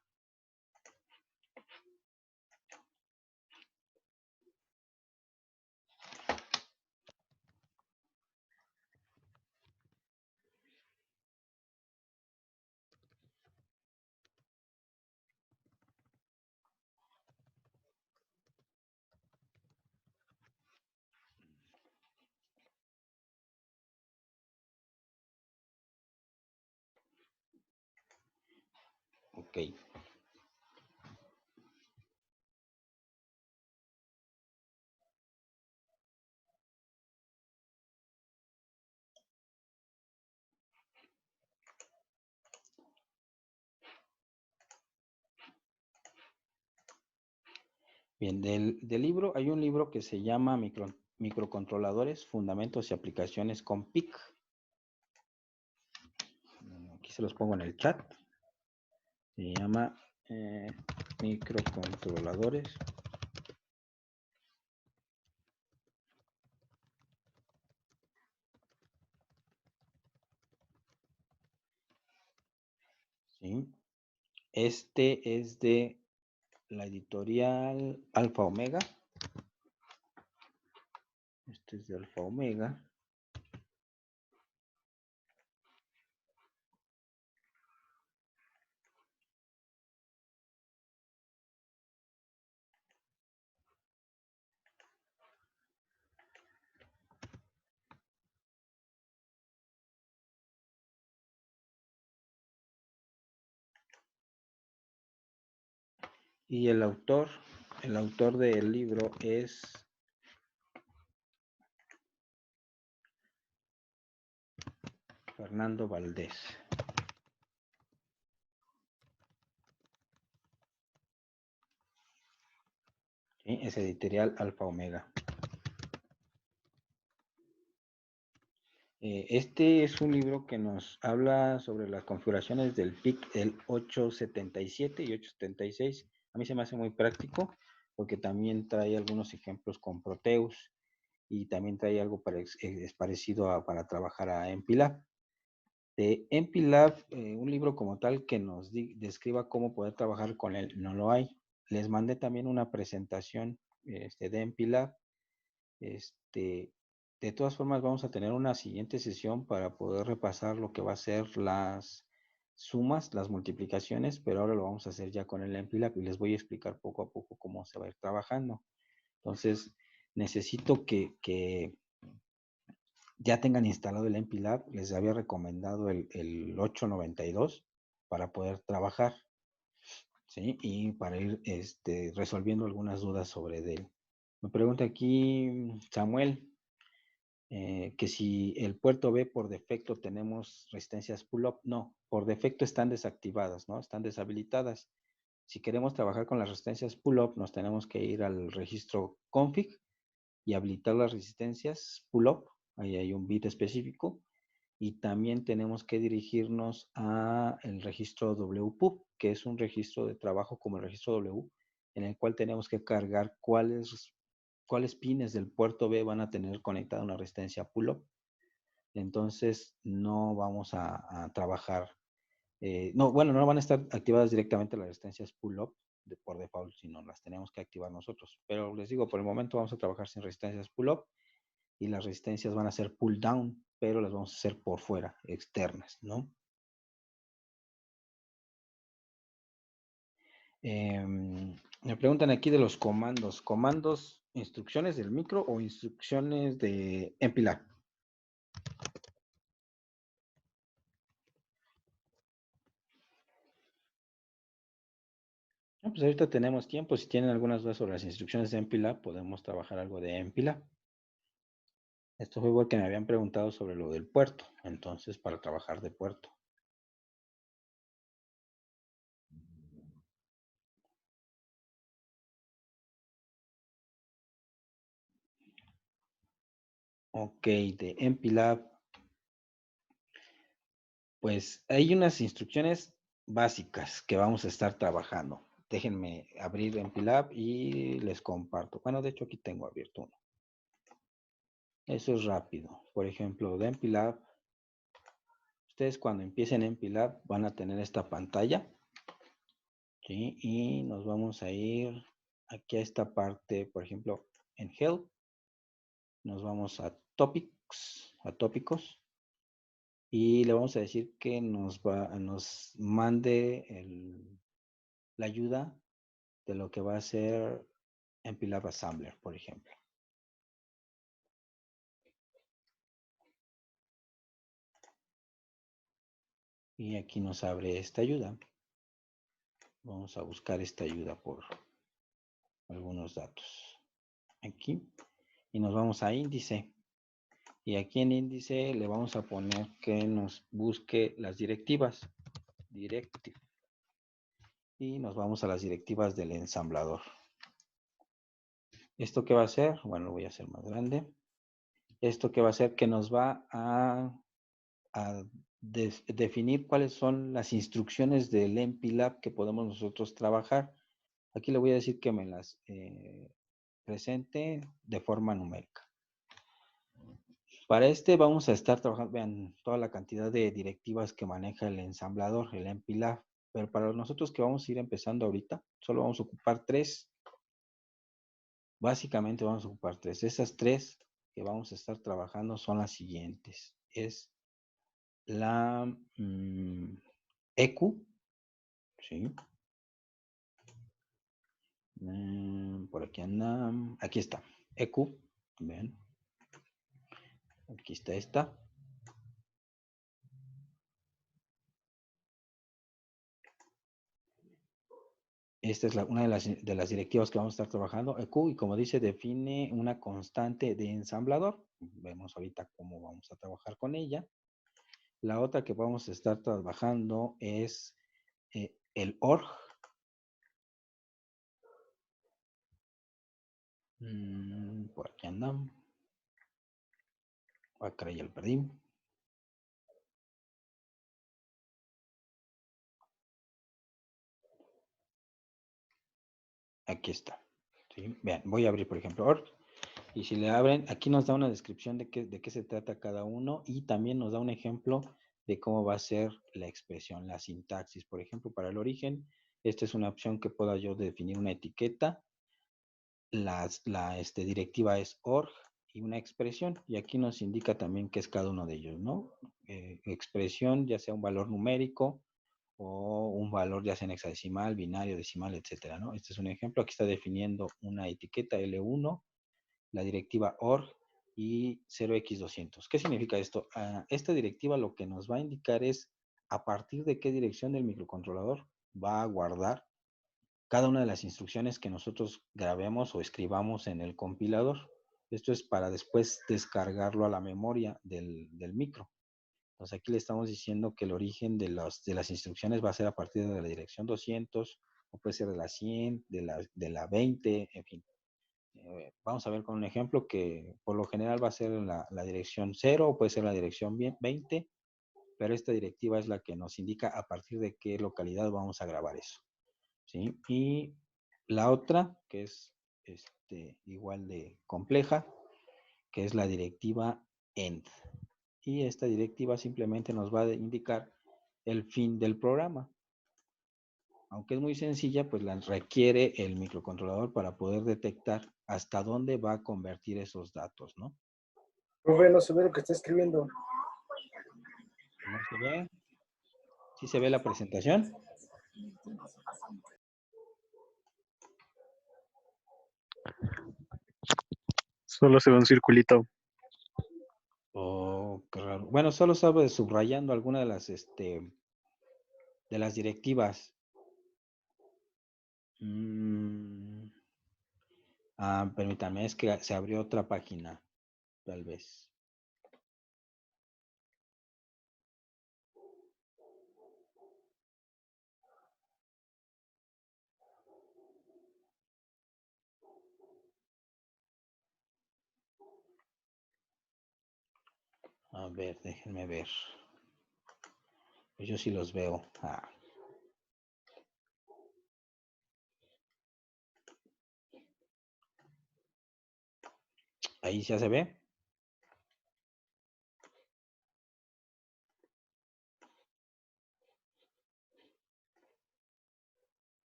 Speaker 2: Ok. Bien, del libro, hay un libro que se llama Microcontroladores, Fundamentos y Aplicaciones con PIC. Aquí se los pongo en el chat. Se llama Microcontroladores. ¿Sí? Este es de la editorial Alfa Omega. Este es de Alfa Omega. Y el autor del libro es Fernando Valdés. ¿Sí? Es editorial Alfa Omega. Este es un libro que nos habla sobre las configuraciones del PIC, el 877 y 876. A mí se me hace muy práctico porque también trae algunos ejemplos con Proteus y también trae algo es parecido para trabajar a MPLAB. De MPLAB, un libro como tal que nos describa cómo poder trabajar con él, no lo hay. Les mandé también una presentación de MPLAB. De todas formas, vamos a tener una siguiente sesión para poder repasar lo que va a ser las sumas, las multiplicaciones, pero ahora lo vamos a hacer ya con el MPLAB y les voy a explicar poco a poco cómo se va a ir trabajando. Entonces, necesito que ya tengan instalado el MPLAB. Les había recomendado el 892 para poder trabajar, ¿sí? Y para ir resolviendo algunas dudas sobre él. Me pregunta aquí Samuel, que si el puerto B por defecto tenemos resistencias pull-up. No, por defecto están desactivadas, ¿no? Están deshabilitadas. Si queremos trabajar con las resistencias pull-up, nos tenemos que ir al registro config y habilitar las resistencias pull-up. Ahí hay un bit específico. Y también tenemos que dirigirnos a el registro WPUB, que es un registro de trabajo como el registro W, en el cual tenemos que cargar cuáles pines del puerto B van a tener conectada una resistencia pull-up. Entonces, no vamos a trabajar, no van a estar activadas directamente las resistencias pull-up por default, sino las tenemos que activar nosotros. Pero les digo, por el momento vamos a trabajar sin resistencias pull-up y las resistencias van a ser pull-down, pero las vamos a hacer por fuera, externas, ¿no? Me preguntan aquí de los comandos, instrucciones del micro o instrucciones de MPLAB. Pues ahorita tenemos tiempo. Si tienen algunas dudas sobre las instrucciones de MPLAB, podemos trabajar algo de MPLAB. Esto fue porque me habían preguntado sobre lo del puerto. Entonces, para trabajar de puerto. Ok, de MPLAB. Pues hay unas instrucciones básicas que vamos a estar trabajando. Déjenme abrir MPLAB y les comparto. Bueno, de hecho aquí tengo abierto uno. Eso es rápido. Por ejemplo, de MPLAB, ustedes cuando empiecen MPLAB van a tener esta pantalla. ¿Sí? Y nos vamos a ir aquí a esta parte, por ejemplo, en Help. Nos vamos a Topics, a tópicos. Y le vamos a decir que nos mande la ayuda de lo que va a ser MPLAB Assembler, por ejemplo. Y aquí nos abre esta ayuda. Vamos a buscar esta ayuda por algunos datos. Aquí. Y nos vamos a índice. Y aquí en índice le vamos a poner que nos busque las directivas. Directive. Y nos vamos a las directivas del ensamblador. ¿Esto qué va a hacer? Bueno, lo voy a hacer más grande. ¿Esto qué va a hacer? Que nos va a definir cuáles son las instrucciones del MPLAB que podemos nosotros trabajar. Aquí le voy a decir que me las presente de forma numérica. Para este vamos a estar trabajando, vean, toda la cantidad de directivas que maneja el ensamblador, el MPLAB. Pero para nosotros que vamos a ir empezando ahorita, solo vamos a ocupar 3. Básicamente vamos a ocupar 3. Esas 3 que vamos a estar trabajando son las siguientes. Es la EQ, ¿sí? Por aquí anda, aquí está, EQ, ven. Aquí está esta. Esta es una de las directivas que vamos a estar trabajando, EQ, y como dice, define una constante de ensamblador. Vemos ahorita cómo vamos a trabajar con ella. La otra que vamos a estar trabajando es el org. Por aquí andamos. Acá ya lo perdí. Aquí está. ¿Sí? Vean, voy a abrir, por ejemplo, org. Y si le abren, aquí nos da una descripción de qué se trata cada uno y también nos da un ejemplo de cómo va a ser la expresión, la sintaxis. Por ejemplo, para el origen, esta es una opción que pueda yo definir una etiqueta. La directiva es org y una expresión. Y aquí nos indica también qué es cada uno de ellos, ¿no? Expresión, ya sea un valor numérico o un valor ya sea en hexadecimal, binario, decimal, etcétera, ¿no? Este es un ejemplo. Aquí está definiendo una etiqueta L1, la directiva org y 0x200. ¿Qué significa esto? Esta directiva lo que nos va a indicar es a partir de qué dirección del microcontrolador va a guardar cada una de las instrucciones que nosotros grabemos o escribamos en el compilador. Esto es para después descargarlo a la memoria del micro. Entonces aquí le estamos diciendo que el origen de las instrucciones va a ser a partir de la dirección 200, o puede ser de la 100, de la 20, en fin. Vamos a ver con un ejemplo que por lo general va a ser la dirección 0 o puede ser la dirección 20, pero esta directiva es la que nos indica a partir de qué localidad vamos a grabar eso. ¿Sí? Y la otra, que es igual de compleja, que es la directiva end. Y esta directiva simplemente nos va a indicar el fin del programa. Aunque es muy sencilla, pues la requiere el microcontrolador para poder detectar hasta dónde va a convertir esos datos, ¿no?
Speaker 4: Profe, no se ve lo que está escribiendo.
Speaker 2: ¿No se ve? ¿Sí se ve la presentación?
Speaker 5: Solo se ve un circulito.
Speaker 2: Oh, qué raro. Bueno, solo estaba subrayando alguna de las directivas. Permítame, es que se abrió otra página, tal vez. A ver, déjenme ver. Pues yo sí los veo. Ahí ya se ve.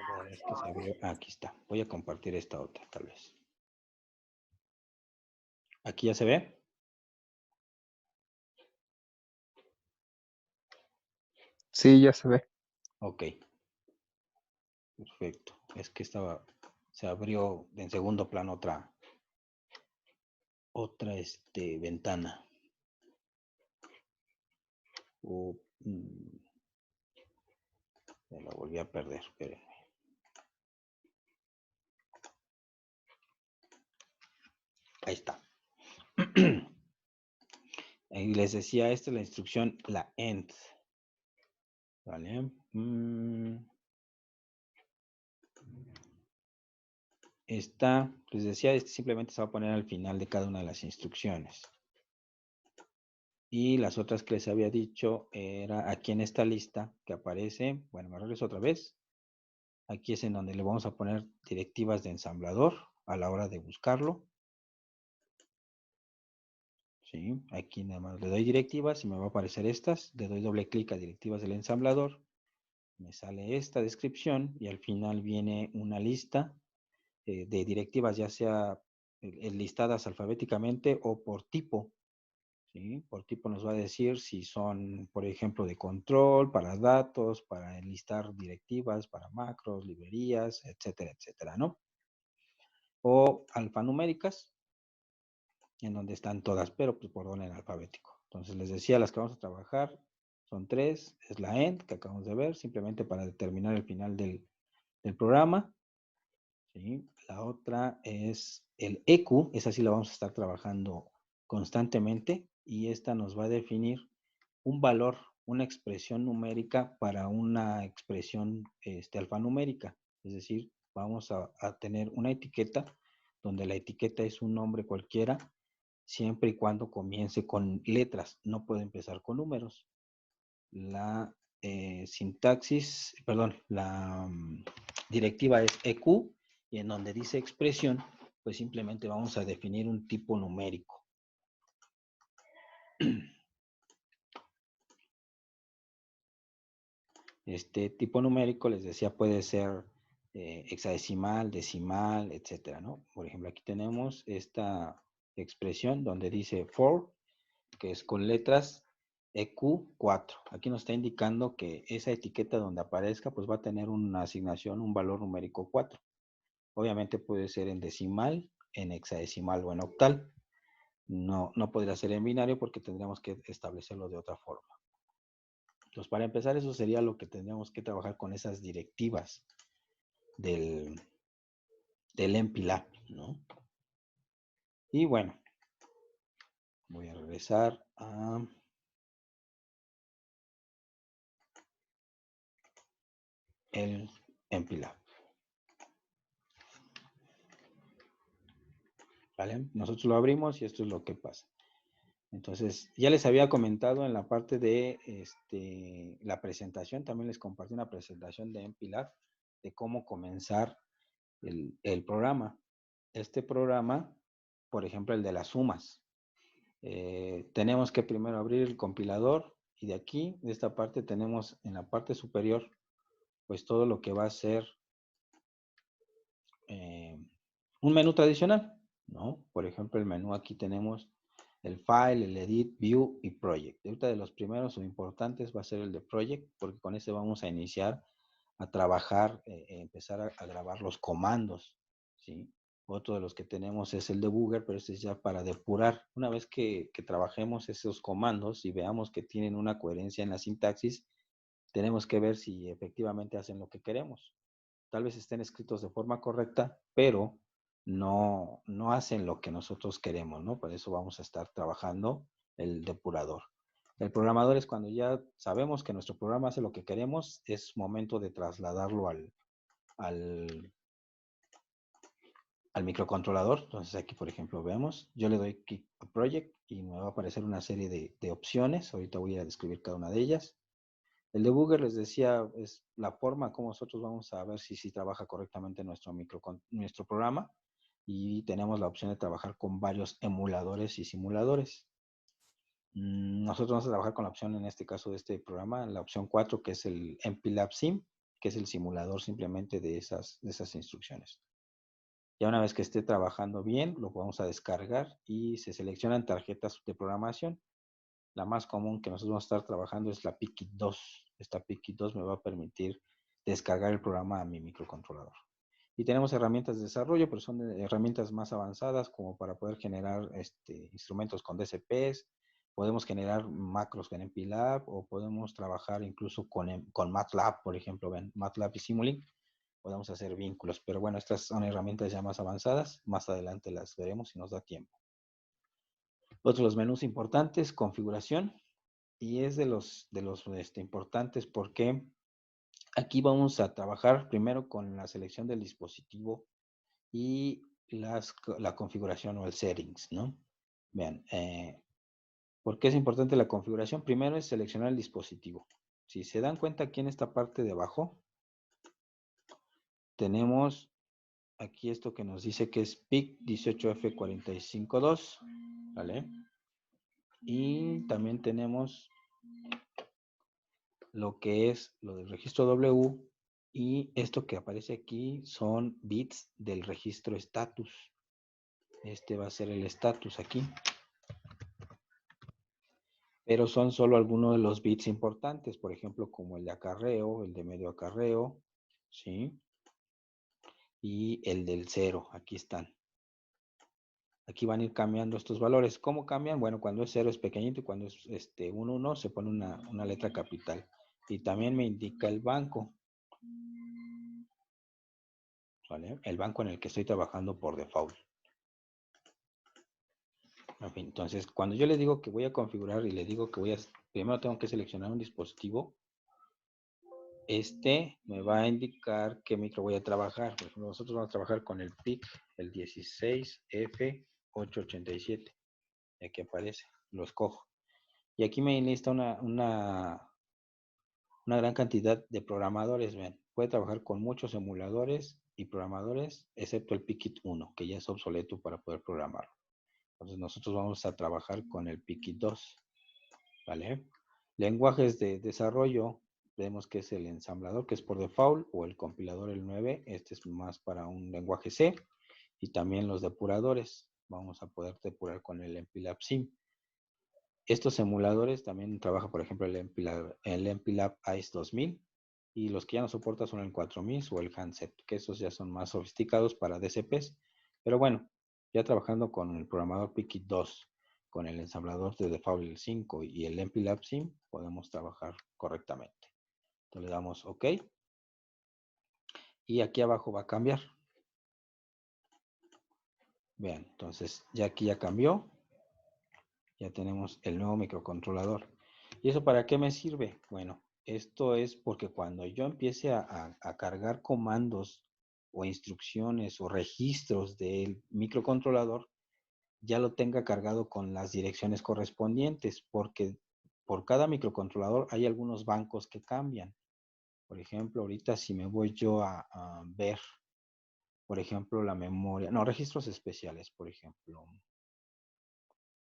Speaker 2: A ver, es que se abrió. Aquí está. Voy a compartir esta otra, tal vez. ¿Aquí ya se ve?
Speaker 5: Sí, ya se ve.
Speaker 2: Ok. Perfecto. Es que se abrió en segundo plano otra ventana. Me la volví a perder, espérenme. Ahí está. Y les decía, esta es la instrucción, la end. ¿Vale? Esta, les decía, simplemente se va a poner al final de cada una de las instrucciones. Y las otras que les había dicho era aquí en esta lista que aparece. Bueno, me regreso otra vez. Aquí es en donde le vamos a poner directivas de ensamblador a la hora de buscarlo. ¿Sí? Aquí nada más le doy directivas y me va a aparecer estas. Le doy doble clic a directivas del ensamblador. Me sale esta descripción y al final viene una lista de directivas, ya sea listadas alfabéticamente o por tipo. ¿Sí? Por tipo nos va a decir si son, por ejemplo, de control, para datos, para enlistar directivas, para macros, librerías, etcétera, etcétera, ¿no? O alfanuméricas, en donde están todas, pero pues por orden alfabético. Entonces les decía, las que vamos a trabajar son 3, es la end que acabamos de ver, simplemente para determinar el final del programa. ¿Sí? La otra es el EQ, esa sí la vamos a estar trabajando constantemente y esta nos va a definir un valor, una expresión numérica para una expresión alfanumérica. Es decir, vamos a tener una etiqueta donde la etiqueta es un nombre cualquiera, siempre y cuando comience con letras, no puede empezar con números. La sintaxis, perdón, la directiva es EQ y en donde dice expresión, pues simplemente vamos a definir un tipo numérico. Este tipo numérico, les decía, puede ser hexadecimal, decimal, etcétera, ¿no? Por ejemplo, aquí tenemos esta expresión donde dice for, que es con letras EQ4. Aquí nos está indicando que esa etiqueta donde aparezca, pues va a tener una asignación, un valor numérico 4. Obviamente puede ser en decimal, en hexadecimal o en octal. No podría ser en binario porque tendríamos que establecerlo de otra forma. Entonces, para empezar, eso sería lo que tendríamos que trabajar con esas directivas del MPLAB, ¿no? Y bueno, voy a regresar a el MPLAB. ¿Vale? Nosotros lo abrimos y esto es lo que pasa. Entonces, ya les había comentado en la parte de la presentación, también les compartí una presentación de MPLAB de cómo comenzar el programa. Este programa, por ejemplo, el de las sumas. Tenemos que primero abrir el compilador y de aquí, de esta parte, tenemos en la parte superior, pues todo lo que va a ser un menú tradicional, ¿no? Por ejemplo, el menú aquí tenemos el File, el Edit, View y Project. Ahorita de los primeros o importantes va a ser el de Project, porque con ese vamos a iniciar a trabajar, empezar a grabar los comandos, ¿sí? Otro de los que tenemos es el debugger, pero este es ya para depurar. Una vez que trabajemos esos comandos y veamos que tienen una coherencia en la sintaxis, tenemos que ver si efectivamente hacen lo que queremos. Tal vez estén escritos de forma correcta, pero no hacen lo que nosotros queremos, ¿no? Por eso vamos a estar trabajando el depurador. El programador es cuando ya sabemos que nuestro programa hace lo que queremos, es momento de trasladarlo al microcontrolador. Entonces aquí, por ejemplo, vemos, yo le doy click a Project y me va a aparecer una serie de opciones. Ahorita voy a describir cada una de ellas. El debugger, les decía, es la forma como nosotros vamos a ver si trabaja correctamente nuestro programa. Y tenemos la opción de trabajar con varios emuladores y simuladores. Nosotros vamos a trabajar con la opción, en este caso de este programa, la opción 4, que es el MPLAB Sim, que es el simulador simplemente de esas instrucciones. Ya una vez que esté trabajando bien, lo vamos a descargar y se seleccionan tarjetas de programación. La más común que nosotros vamos a estar trabajando es la PIC 2. Esta PIC 2 me va a permitir descargar el programa a mi microcontrolador. Y tenemos herramientas de desarrollo, pero son herramientas más avanzadas como para poder generar instrumentos con DCPs. Podemos generar macros en MPLAB o podemos trabajar incluso con MATLAB, por ejemplo. Ven, MATLAB y Simulink. Podemos hacer vínculos. Pero bueno, estas son herramientas ya más avanzadas. Más adelante las veremos si nos da tiempo. Otros los menús importantes, configuración. Y es de los importantes porque aquí vamos a trabajar primero con la selección del dispositivo y la configuración o el settings, ¿no? Vean, ¿por qué es importante la configuración? Primero es seleccionar el dispositivo. Si se dan cuenta aquí en esta parte de abajo, tenemos aquí esto que nos dice que es PIC 18F452, ¿vale? Y también tenemos lo que es lo del registro W y esto que aparece aquí son bits del registro status. Este va a ser el status aquí. Pero son solo algunos de los bits importantes, por ejemplo, como el de acarreo, el de medio acarreo, ¿sí? Y el del 0, aquí están. Aquí van a ir cambiando estos valores. ¿Cómo cambian? Bueno, cuando es 0 es pequeñito y cuando es 1, 1 se pone una letra capital. Y también me indica el banco. ¿Vale? El banco en el que estoy trabajando por default. En fin, entonces, cuando yo le digo que voy a configurar y le digo que primero tengo que seleccionar un dispositivo, me va a indicar qué micro voy a trabajar. Por ejemplo, nosotros vamos a trabajar con el PIC, el 16F887. Y aquí aparece, lo escojo. Y aquí me enlista una gran cantidad de programadores. Vean, puede trabajar con muchos emuladores y programadores, excepto el PICIT 1, que ya es obsoleto para poder programarlo. Entonces nosotros vamos a trabajar con el PICIT 2. ¿Vale? Lenguajes de desarrollo, vemos que es el ensamblador, que es por default, o el compilador, el 9. Este es más para un lenguaje C. Y también los depuradores. Vamos a poder depurar con el MPLAB Sim. Estos emuladores también trabaja, por ejemplo, el MPLAB ICE 2000. Y los que ya no soporta son el 4000 o el Handset, que esos ya son más sofisticados para DCPs. Pero bueno, ya trabajando con el programador PICIT 2, con el ensamblador de default el 5 y el MPLAB Sim, podemos trabajar correctamente. Entonces le damos OK. Y aquí abajo va a cambiar. Vean, entonces ya aquí ya cambió. Ya tenemos el nuevo microcontrolador. ¿Y eso para qué me sirve? Bueno, esto es porque cuando yo empiece a cargar comandos o instrucciones o registros del microcontrolador, ya lo tenga cargado con las direcciones correspondientes, porque por cada microcontrolador hay algunos bancos que cambian. Por ejemplo, ahorita si me voy yo a ver, por ejemplo, la memoria, no, registros especiales, por ejemplo,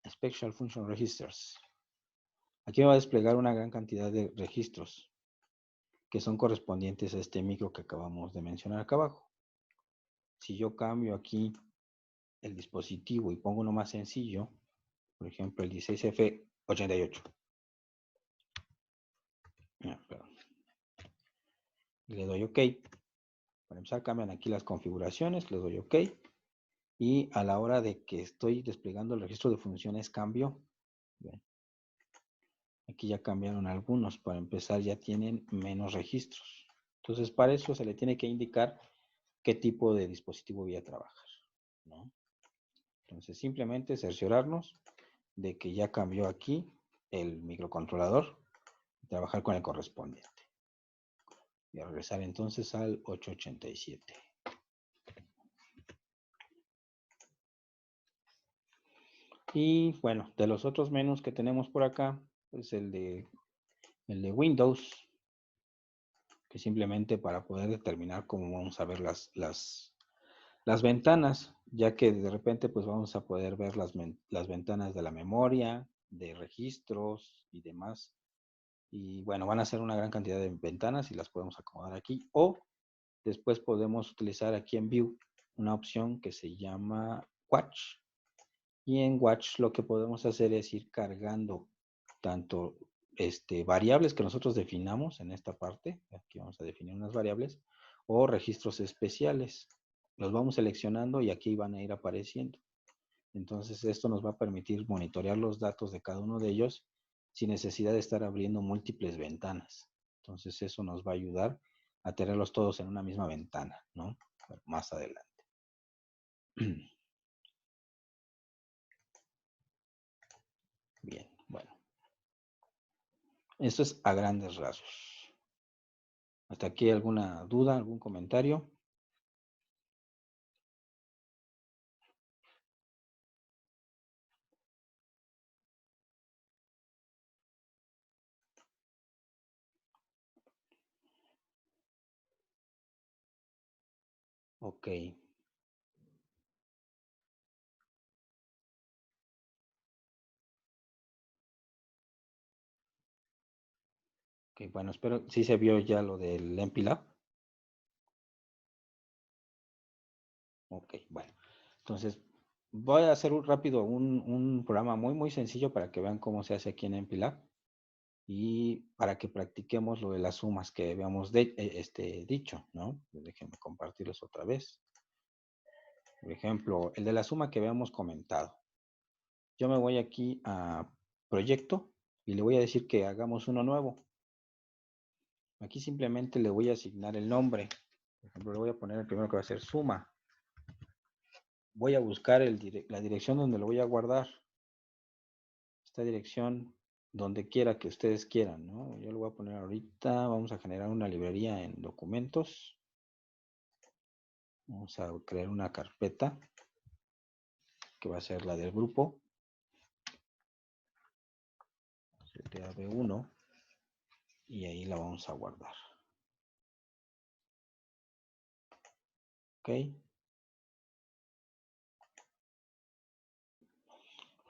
Speaker 2: Special Function Registers. Aquí me va a desplegar una gran cantidad de registros que son correspondientes a este micro que acabamos de mencionar acá abajo. Si yo cambio aquí el dispositivo y pongo uno más sencillo, por ejemplo el 16F88. Le doy OK. Para empezar cambian aquí las configuraciones, le doy OK. Y a la hora de que estoy desplegando el registro de funciones cambio. Bien. Aquí ya cambiaron algunos. Para empezar ya tienen menos registros. Entonces para eso se le tiene que indicar qué tipo de dispositivo voy a trabajar, ¿no? Entonces simplemente cerciorarnos de que ya cambió aquí el microcontrolador y trabajar con el correspondiente. Voy a regresar entonces al 887. Y bueno, de los otros menús que tenemos por acá, es el de Windows, que simplemente para poder determinar cómo vamos a ver las ventanas, ya que de repente pues vamos a poder ver las ventanas de la memoria, de registros y demás. Y bueno, van a ser una gran cantidad de ventanas y las podemos acomodar aquí. O después podemos utilizar aquí en View una opción que se llama Watch. Y en Watch lo que podemos hacer es ir cargando tanto variables que nosotros definamos en esta parte. Aquí vamos a definir unas variables o registros especiales. Los vamos seleccionando y aquí van a ir apareciendo. Entonces, esto nos va a permitir monitorear los datos de cada uno de ellos sin necesidad de estar abriendo múltiples ventanas. Entonces, eso nos va a ayudar a tenerlos todos en una misma ventana, ¿no? Más adelante. Bien, bueno. Esto es a grandes rasgos. ¿Hasta aquí alguna duda, algún comentario? Ok. Ok, bueno, espero, sí se vio ya lo del MPLAB. Ok, bueno. Entonces, voy a hacer un rápido un programa muy sencillo para que vean cómo se hace aquí en MPLAB y para que practiquemos lo de las sumas que habíamos dicho, ¿no? Déjenme compartirles otra vez. Por ejemplo, el de la suma que habíamos comentado. Yo me voy aquí a proyecto y le voy a decir que hagamos uno nuevo. Aquí simplemente le voy a asignar el nombre. Por ejemplo, le voy a poner el primero que va a ser suma. Voy a buscar la dirección donde lo voy a guardar. Esta dirección donde quiera que ustedes quieran, ¿no? Yo lo voy a poner ahorita. Vamos a generar una librería en documentos. Vamos a crear una carpeta que va a ser la del grupo. CTAB1 y ahí la vamos a guardar. Ok.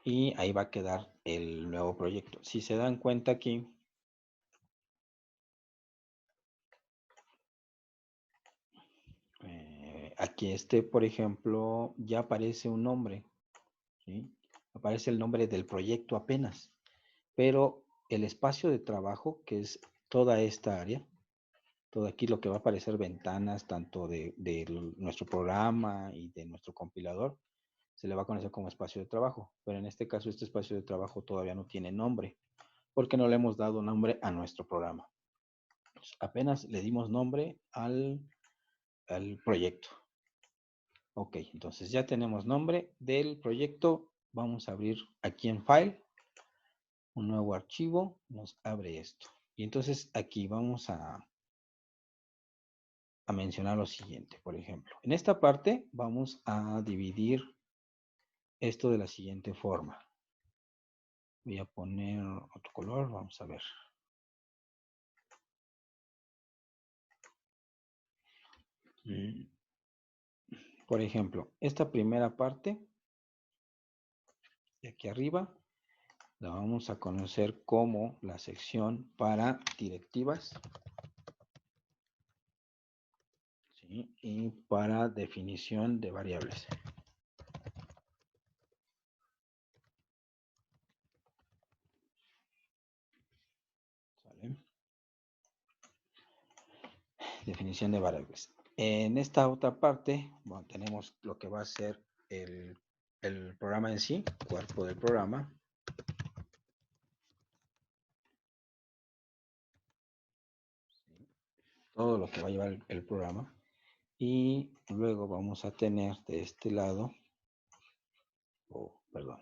Speaker 2: Y ahí va a quedar el nuevo proyecto. Si se dan cuenta aquí, aquí por ejemplo, ya aparece un nombre, ¿sí? Aparece el nombre del proyecto apenas, pero el espacio de trabajo, que es toda esta área, todo aquí lo que va a aparecer ventanas, tanto de nuestro programa y de nuestro compilador, se le va a conocer como espacio de trabajo, pero en este caso este espacio de trabajo todavía no tiene nombre, porque no le hemos dado nombre a nuestro programa. Entonces, apenas le dimos nombre al proyecto. Ok, entonces ya tenemos nombre del proyecto. Vamos a abrir aquí en File un nuevo archivo. Nos abre esto. Y entonces aquí vamos a mencionar lo siguiente, por ejemplo. En esta parte vamos a dividir esto de la siguiente forma. Voy a poner otro color, vamos a ver. Por ejemplo, esta primera parte de aquí arriba la vamos a conocer como la sección para directivas, ¿sí? Y para definición de variables. ¿Sale? Definición de variables. En esta otra parte, bueno, tenemos lo que va a ser el programa en sí, cuerpo del programa. ¿Sí? Todo lo que va a llevar el programa. Y luego vamos a tener de este lado, perdón.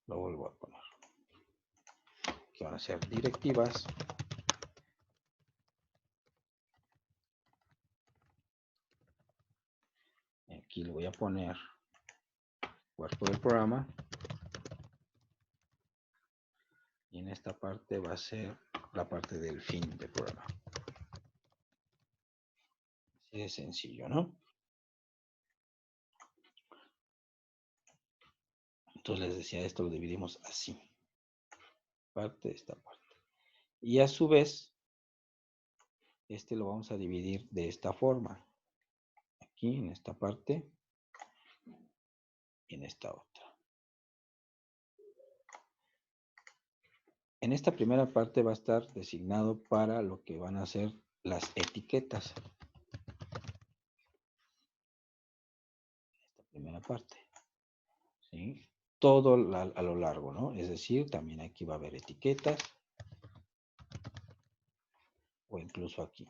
Speaker 2: Lo vuelvo a poner. Que van a ser directivas. Aquí le voy a poner cuerpo del programa. Y en esta parte va a ser la parte del fin del programa. Así de sencillo, ¿no? Entonces les decía, esto lo dividimos así. Parte de esta parte. Y a su vez, lo vamos a dividir de esta forma. Aquí, en esta parte. Y en esta otra. En esta primera parte va a estar designado para lo que van a ser las etiquetas. Esta primera parte. ¿Sí? Todo a lo largo, ¿no? Es decir, también aquí va a haber etiquetas. O incluso aquí.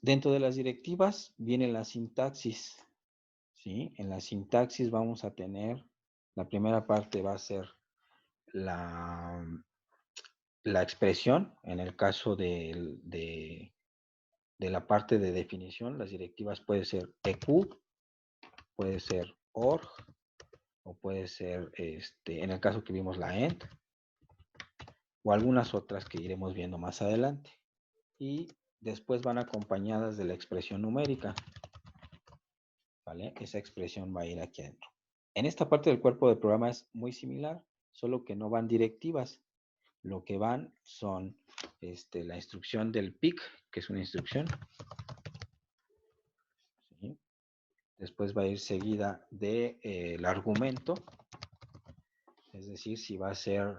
Speaker 2: Dentro de las directivas viene la sintaxis. ¿Sí? En la sintaxis vamos a tener, la primera parte va a ser la expresión. En el caso de la parte de definición, las directivas puede ser EQ, puede ser ORG, o puede ser, en el caso que vimos, la END, o algunas otras que iremos viendo más adelante. Y después van acompañadas de la expresión numérica. ¿Vale? Esa expresión va a ir aquí adentro. En esta parte del cuerpo del programa es muy similar, solo que no van directivas. Lo que van son la instrucción del pick, que es una instrucción. ¿Sí? Después va a ir seguida del argumento, es decir, si va a ser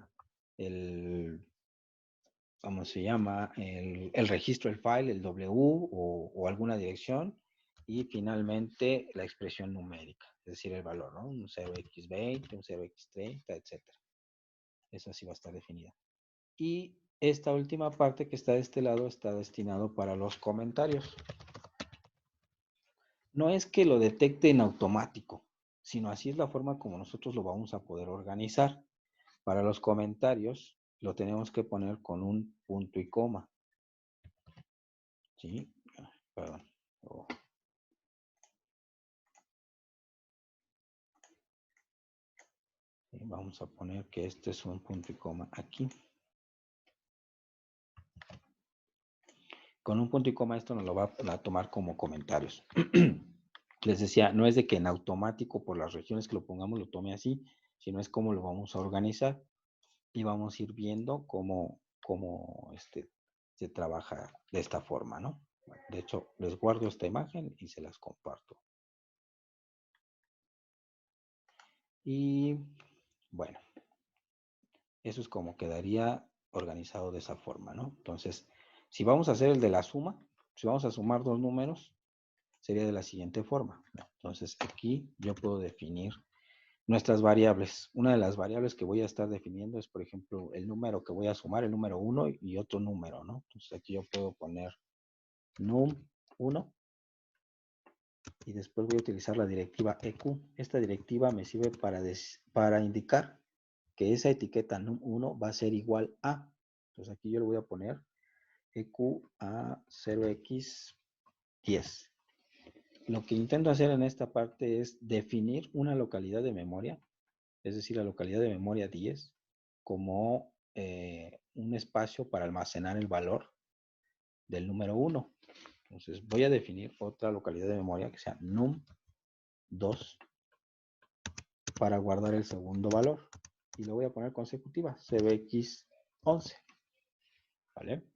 Speaker 2: ¿cómo se llama? El registro del file, el W o alguna dirección. Y finalmente la expresión numérica, es decir, el valor, ¿no? Un 0x20, un 0x30, etc. Esa sí va a estar definida. Y esta última parte que está de este lado está destinado para los comentarios. No es que lo detecte en automático, sino así es la forma como nosotros lo vamos a poder organizar. Para los comentarios lo tenemos que poner con un punto y coma. ¿Sí? Perdón. Oh. Vamos a poner que este es un punto y coma aquí. Con un punto y coma esto nos lo va a tomar como comentarios. Les decía, no es de que en automático por las regiones que lo pongamos lo tome así, sino es cómo lo vamos a organizar y vamos a ir viendo cómo se trabaja de esta forma, ¿no? Bueno, de hecho, les guardo esta imagen y se las comparto. Y bueno, eso es como quedaría organizado de esa forma, ¿no? Entonces, si vamos a hacer el de la suma, si vamos a sumar dos números, sería de la siguiente forma. Entonces, aquí yo puedo definir nuestras variables. Una de las variables que voy a estar definiendo es, por ejemplo, el número que voy a sumar, el número 1 y otro número, ¿no? Entonces, aquí yo puedo poner num1 y después voy a utilizar la directiva EQ. Esta directiva me sirve para indicar que esa etiqueta num1 va a ser igual a. Entonces, aquí yo le voy a poner EQ a 0x10. Lo que intento hacer en esta parte es definir una localidad de memoria, es decir, la localidad de memoria 10, como un espacio para almacenar el valor del número 1. Entonces voy a definir otra localidad de memoria que sea num2 para guardar el segundo valor. Y lo voy a poner consecutiva, cbx11. ¿Vale?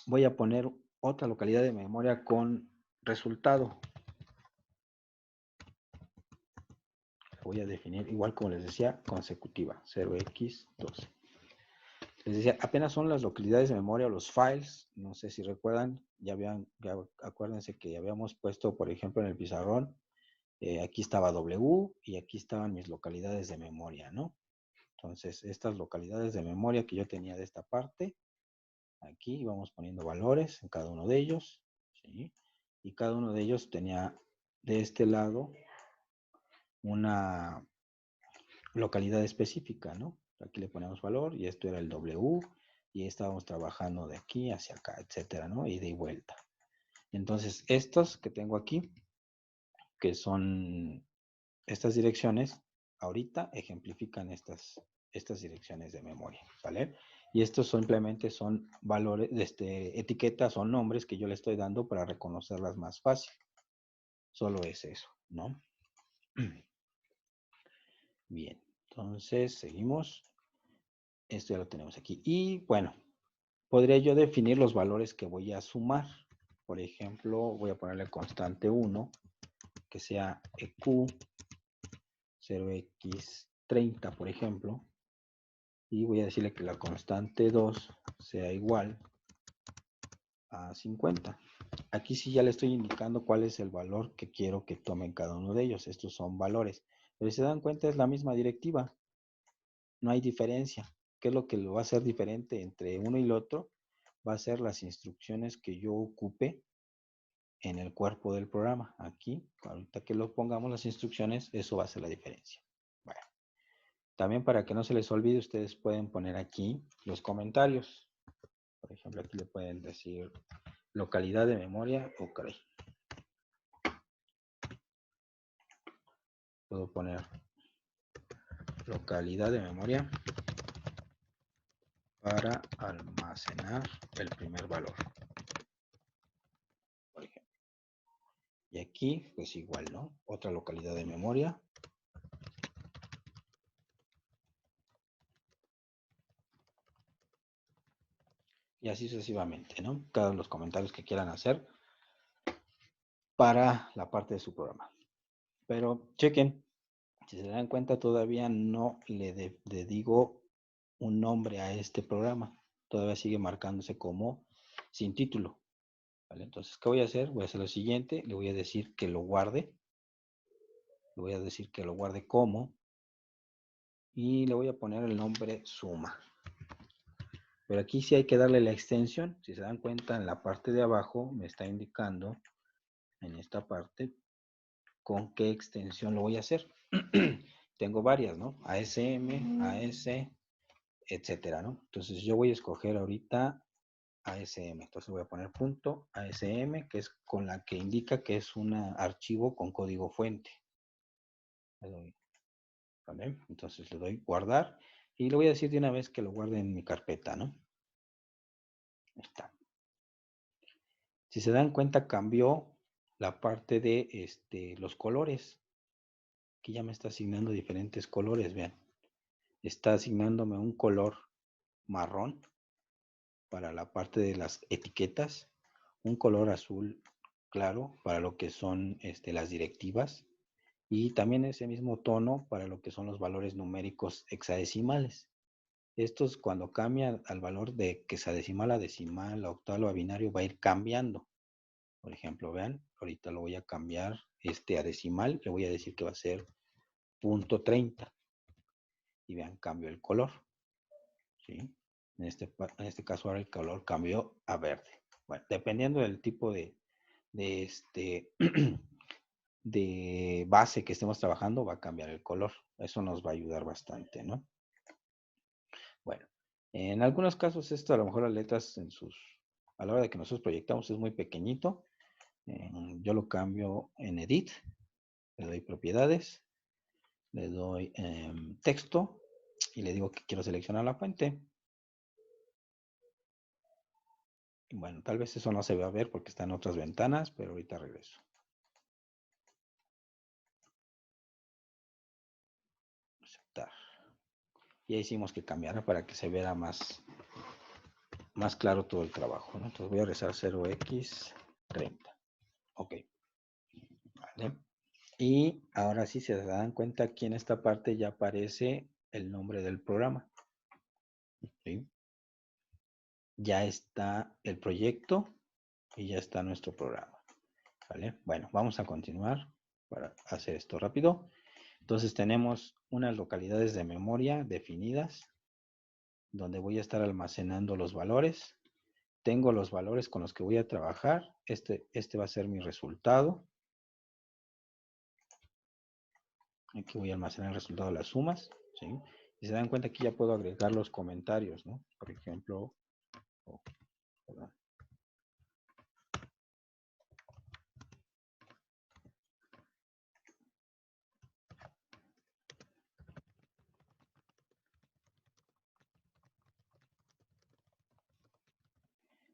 Speaker 2: Voy a poner otra localidad de memoria con resultado. Voy a definir igual como les decía, consecutiva, 0x12. Les decía, apenas son las localidades de memoria o los files, no sé si recuerdan, ya acuérdense que habíamos puesto, por ejemplo, en el pizarrón, aquí estaba W y aquí estaban mis localidades de memoria, ¿no? Entonces, estas localidades de memoria que yo tenía de esta parte, aquí íbamos poniendo valores en cada uno de ellos, ¿sí? Y cada uno de ellos tenía de este lado una localidad específica, ¿no? Aquí le ponemos valor y esto era el W y estábamos trabajando de aquí hacia acá, etcétera, ¿no? Y de vuelta. Entonces, estos que tengo aquí, que son estas direcciones, ahorita ejemplifican estas direcciones de memoria, ¿vale? Y estos simplemente son valores, etiquetas o nombres que yo le estoy dando para reconocerlas más fácil. Solo es eso, ¿no? Bien, entonces seguimos. Esto ya lo tenemos aquí. Y bueno, podría yo definir los valores que voy a sumar. Por ejemplo, voy a ponerle constante 1, que sea EQ 0x30, por ejemplo, y voy a decirle que la constante 2 sea igual a 50. Aquí sí ya le estoy indicando cuál es el valor que quiero que tomen cada uno de ellos. Estos son valores. Pero si se dan cuenta es la misma directiva. No hay diferencia. ¿Qué es lo que lo va a hacer diferente entre uno y el otro? Va a ser las instrucciones que yo ocupe en el cuerpo del programa. Aquí, ahorita que lo pongamos las instrucciones, eso va a ser la diferencia. Bueno, también para que no se les olvide, ustedes pueden poner aquí los comentarios. Por ejemplo, aquí le pueden decir localidad de memoria. Ok. Puedo poner localidad de memoria para almacenar el primer valor, por ejemplo. Y aquí, pues igual, ¿no? Otra localidad de memoria. Y así sucesivamente, ¿no? Cada los comentarios que quieran hacer para la parte de su programa. Pero chequen, si se dan cuenta, todavía no le digo un nombre a este programa. Todavía sigue marcándose como sin título. ¿Vale? Entonces, ¿qué voy a hacer? Voy a hacer lo siguiente. Le voy a decir que lo guarde. Le voy a decir que lo guarde como. Y le voy a poner el nombre suma. Pero aquí sí hay que darle la extensión. Si se dan cuenta, en la parte de abajo me está indicando, en esta parte, con qué extensión lo voy a hacer. Tengo varias, ¿no? ASM, AS, etcétera, ¿no? Entonces yo voy a escoger ahorita ASM. Entonces voy a poner punto ASM, que es con la que indica que es un archivo con código fuente. Le doy, ¿vale? Entonces le doy guardar y le voy a decir de una vez que lo guarde en mi carpeta, ¿no? Ahí está. Si se dan cuenta, cambió la parte de los colores. Aquí ya me está asignando diferentes colores, vean. Está asignándome un color marrón para la parte de las etiquetas, un color azul claro para lo que son las directivas y también ese mismo tono para lo que son los valores numéricos hexadecimales. Estos cuando cambian al valor de hexadecimal a decimal, a octal o a binario va a ir cambiando. Por ejemplo, vean, ahorita lo voy a cambiar a decimal, le voy a decir que va a ser .30 y vean, cambio el color, ¿sí? En este caso ahora el color cambió a verde. Bueno, dependiendo del tipo de de base que estemos trabajando, va a cambiar el color. Eso nos va a ayudar bastante, ¿no? Bueno, en algunos casos esto a lo mejor las letras a la hora de que nosotros proyectamos es muy pequeñito. Yo lo cambio en Edit, le doy propiedades, le doy texto y le digo que quiero seleccionar la fuente. Bueno, tal vez eso no se va a ver porque está en otras ventanas, pero ahorita regreso. Aceptar. Y ahí hicimos que cambiara para que se viera más claro todo el trabajo, ¿no? Entonces voy a regresar 0x30. Ok. Vale. Y ahora sí se dan cuenta, aquí en esta parte ya aparece el nombre del programa. ¿Sí? Ya está el proyecto y ya está nuestro programa. ¿Vale? Bueno, vamos a continuar para hacer esto rápido. Entonces tenemos unas localidades de memoria definidas donde voy a estar almacenando los valores. Tengo los valores con los que voy a trabajar. Este va a ser mi resultado. Aquí voy a almacenar el resultado de las sumas, ¿sí? Y se dan cuenta que ya puedo agregar los comentarios, ¿no? Por ejemplo, perdón.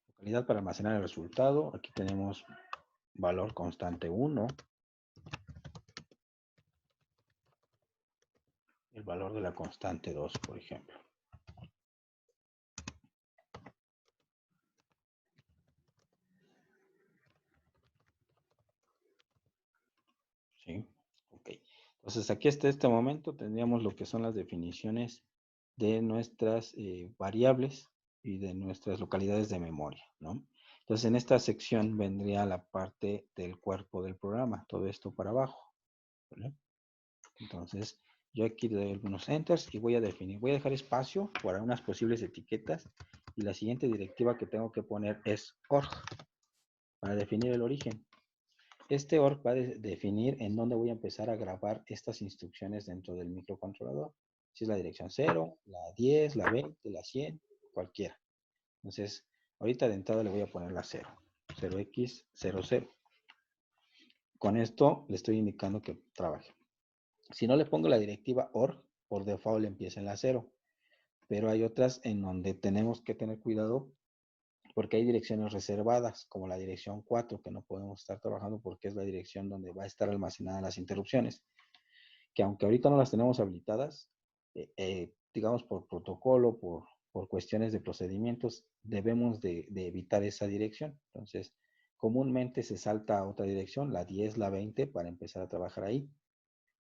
Speaker 2: Localidad para almacenar el resultado. Aquí tenemos valor constante 1. El valor de la constante 2, por ejemplo. ¿Sí? Ok. Entonces, aquí hasta este momento tendríamos lo que son las definiciones de nuestras variables y de nuestras localidades de memoria, ¿no? Entonces, en esta sección vendría la parte del cuerpo del programa, todo esto para abajo, ¿vale? Entonces, yo aquí le doy algunos enters y voy a definir, voy a dejar espacio para unas posibles etiquetas y la siguiente directiva que tengo que poner es org para definir el origen. Este org va a definir en dónde voy a empezar a grabar estas instrucciones dentro del microcontrolador. Si es la dirección 0, la 10, la 20, la 100, cualquiera. Entonces, ahorita de entrada le voy a poner la 0, 0x00. Con esto le estoy indicando que trabaje. Si no le pongo la directiva org, por default empieza en la 0. Pero hay otras en donde tenemos que tener cuidado porque hay direcciones reservadas, como la dirección 4, que no podemos estar trabajando porque es la dirección donde va a estar almacenadas las interrupciones, que aunque ahorita no las tenemos habilitadas, digamos por protocolo, por cuestiones de procedimientos, debemos de evitar esa dirección. Entonces, comúnmente se salta a otra dirección, la 10, la 20, para empezar a trabajar ahí.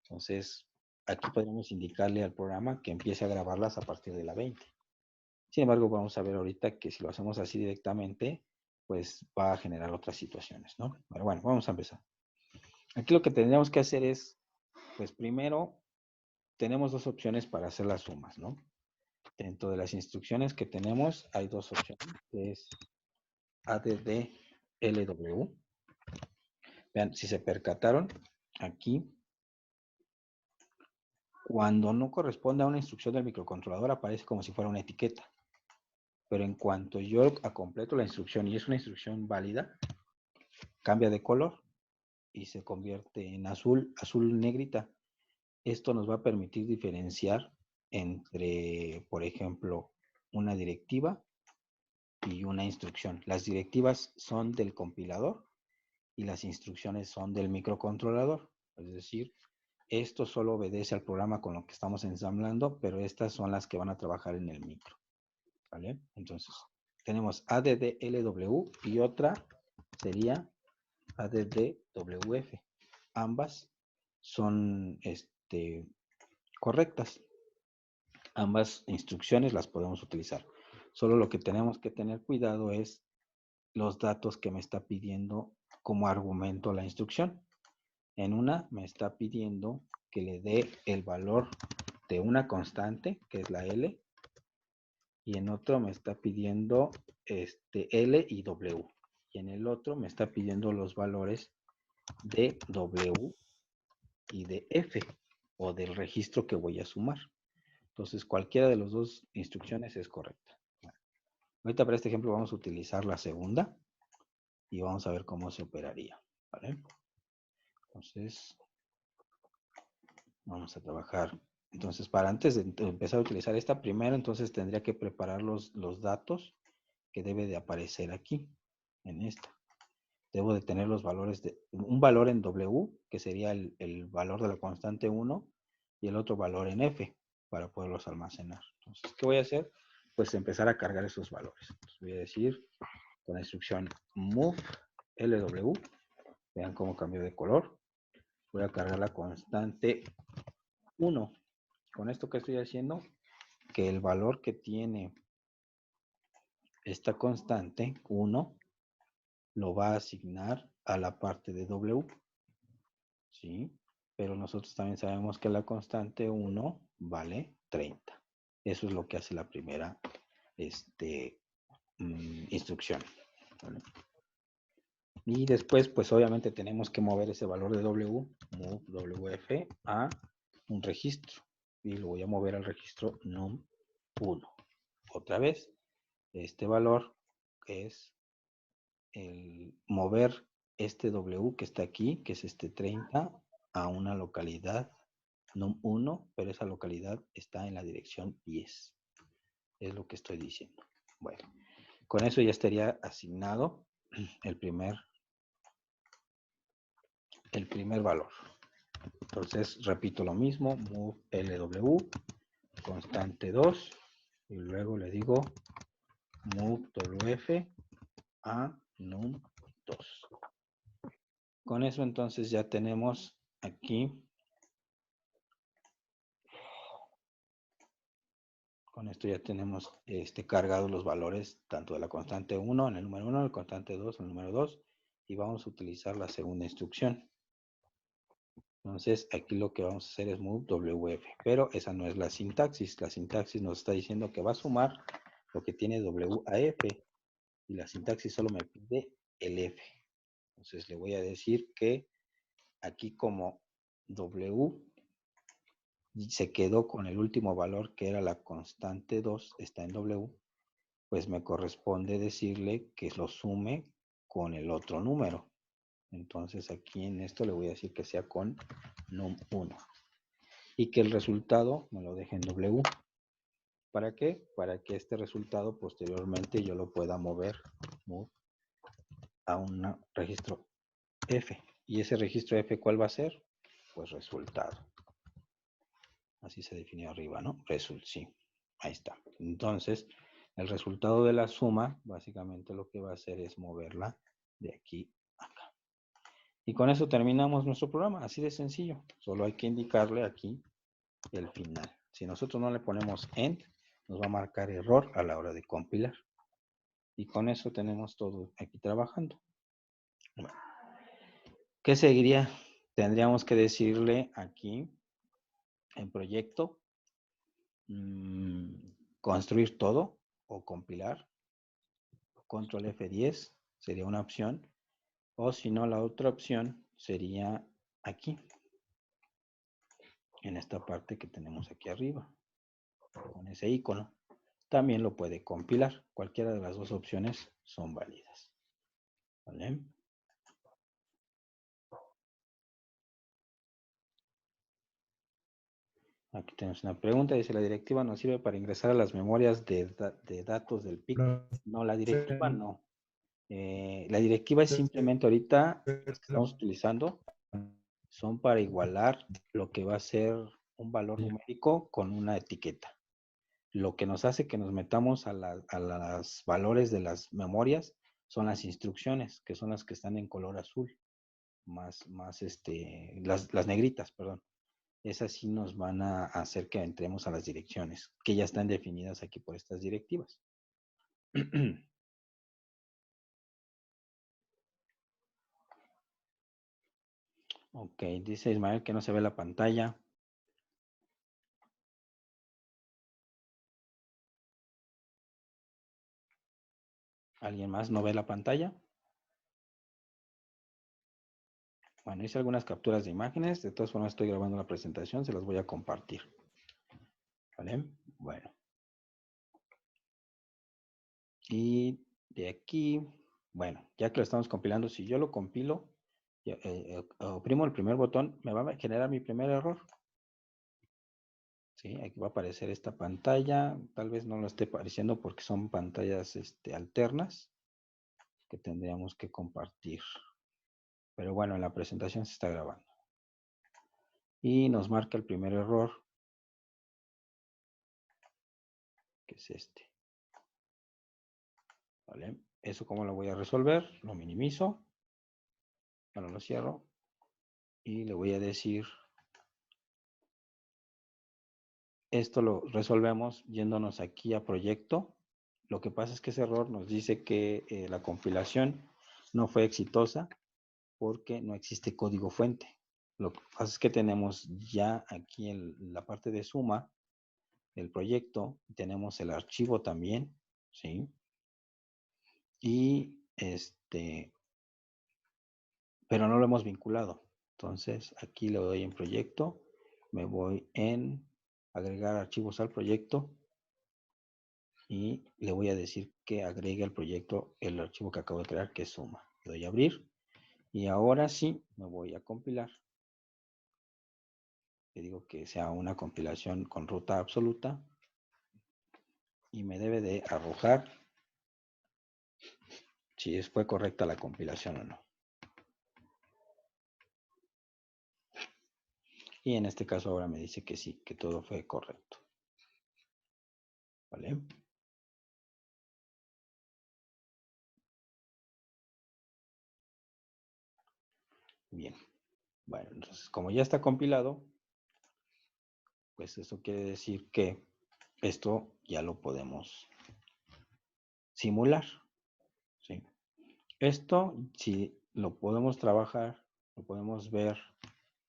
Speaker 2: Entonces, aquí podemos indicarle al programa que empiece a grabarlas a partir de la 20. Sin embargo, vamos a ver ahorita que si lo hacemos así directamente, pues va a generar otras situaciones, ¿no? Pero bueno, vamos a empezar. Aquí lo que tendríamos que hacer es, pues primero, tenemos dos opciones para hacer las sumas, ¿no? Dentro de las instrucciones que tenemos, hay dos opciones, que es add LW. Vean, si se percataron, aquí, cuando no corresponde a una instrucción del microcontrolador, aparece como si fuera una etiqueta. Pero en cuanto yo completo la instrucción y es una instrucción válida, cambia de color y se convierte en azul, azul negrita. Esto nos va a permitir diferenciar entre, por ejemplo, una directiva y una instrucción. Las directivas son del compilador y las instrucciones son del microcontrolador. Es decir, esto solo obedece al programa con lo que estamos ensamblando, pero estas son las que van a trabajar en el micro. ¿Vale? Entonces, tenemos ADD-LW y otra sería ADD-WF. Ambas son correctas. Ambas instrucciones las podemos utilizar. Solo lo que tenemos que tener cuidado es los datos que me está pidiendo como argumento la instrucción. En una me está pidiendo que le dé el valor de una constante, que es la L, y en otro me está pidiendo L y W. Y en el otro me está pidiendo los valores de W y de F, o del registro que voy a sumar. Entonces, cualquiera de las dos instrucciones es correcta. Bueno, ahorita para este ejemplo vamos a utilizar la segunda y vamos a ver cómo se operaría. ¿Vale? Entonces, vamos a trabajar. Entonces, para antes de empezar a utilizar esta primero, entonces tendría que preparar los datos que debe de aparecer aquí, en esta. Debo de tener los valores de, un valor en W, que sería el valor de la constante 1, y el otro valor en F, para poderlos almacenar. Entonces, ¿qué voy a hacer? Pues empezar a cargar esos valores. Entonces, voy a decir, con la instrucción move LW, vean cómo cambió de color. Voy a cargar la constante 1. Con esto que estoy haciendo, que el valor que tiene esta constante 1 lo va a asignar a la parte de W. ¿Sí? Pero nosotros también sabemos que la constante 1 vale 30. Eso es lo que hace la primera instrucción. ¿Vale? Y después, pues obviamente tenemos que mover ese valor de W, move WF, a un registro. Y lo voy a mover al registro num1. Otra vez, este valor es el mover este W que está aquí, que es 30, a una localidad num1, pero esa localidad está en la dirección 10. Es lo que estoy diciendo. Bueno, con eso ya estaría asignado el primer valor. Entonces, repito lo mismo, move LW, constante 2, y luego le digo move WF a num2. Con eso entonces ya tenemos aquí Con esto ya tenemos cargados los valores tanto de la constante 1 en el número 1, la constante 2 en el número 2, y vamos a utilizar la segunda instrucción. Entonces, aquí lo que vamos a hacer es move WF, pero esa no es la sintaxis. La sintaxis nos está diciendo que va a sumar lo que tiene W a F, y la sintaxis solo me pide el F. Entonces, le voy a decir que aquí como W se quedó con el último valor que era la constante 2, está en W, pues me corresponde decirle que lo sume con el otro número. Entonces aquí en esto le voy a decir que sea con num1 y que el resultado me lo deje en W. ¿Para qué? Para que este resultado posteriormente yo lo pueda mover a un registro F. ¿Y ese registro F cuál va a ser? Pues resultado. Así se definió arriba, ¿no? Result, sí. Ahí está. Entonces, el resultado de la suma, básicamente lo que va a hacer es moverla de aquí a acá. Y con eso terminamos nuestro programa, así de sencillo. Solo hay que indicarle aquí el final. Si nosotros no le ponemos end, nos va a marcar error a la hora de compilar. Y con eso tenemos todo aquí trabajando. Bueno, ¿qué seguiría? Tendríamos que decirle aquí en proyecto, construir todo o compilar. Control F10 sería una opción. O si no, la otra opción sería aquí. En esta parte que tenemos aquí arriba. Con ese icono. También lo puede compilar. Cualquiera de las dos opciones son válidas. ¿Vale? Aquí tenemos una pregunta. Dice, ¿la directiva nos sirve para ingresar a las memorias de datos del PIC? No, la directiva no. La directiva es simplemente ahorita, las que estamos utilizando, son para igualar lo que va a ser un valor numérico con una etiqueta. Lo que nos hace que nos metamos a los valores de las memorias son las instrucciones, que son las que están en color azul, las negritas, perdón. Esas sí nos van a hacer que entremos a las direcciones, que ya están definidas aquí por estas directivas. Ok, dice Ismael que no se ve la pantalla. ¿Alguien más no ve la pantalla? Bueno, hice algunas capturas de imágenes. De todas formas, estoy grabando la presentación. Se las voy a compartir. ¿Vale? Bueno. Y de aquí, bueno, ya que lo estamos compilando, si yo lo compilo, oprimo el primer botón, me va a generar mi primer error. Sí, aquí va a aparecer esta pantalla. Tal vez no lo esté apareciendo porque son pantallas alternas que tendríamos que compartir. Pero bueno, en la presentación se está grabando. Y nos marca el primer error, que es este. ¿Vale? ¿Eso cómo lo voy a resolver? Lo minimizo. Bueno, lo cierro. Y le voy a decir, esto lo resolvemos yéndonos aquí a proyecto. Lo que pasa es que ese error nos dice que la compilación no fue exitosa porque no existe código fuente. Lo que pasa es que tenemos ya aquí en la parte de suma el proyecto, tenemos el archivo también, ¿sí? Y pero no lo hemos vinculado. Entonces, aquí le doy en proyecto, me voy en agregar archivos al proyecto y le voy a decir que agregue al proyecto el archivo que acabo de crear, que es suma. Le doy a abrir y ahora sí me voy a compilar. Le digo que sea una compilación con ruta absoluta y me debe de arrojar si fue correcta la compilación o no. Y en este caso ahora me dice que sí, que todo fue correcto. ¿Vale? Bien. Bueno, entonces como ya está compilado, pues eso quiere decir que esto ya lo podemos simular, ¿sí? Esto, si lo podemos trabajar, lo podemos ver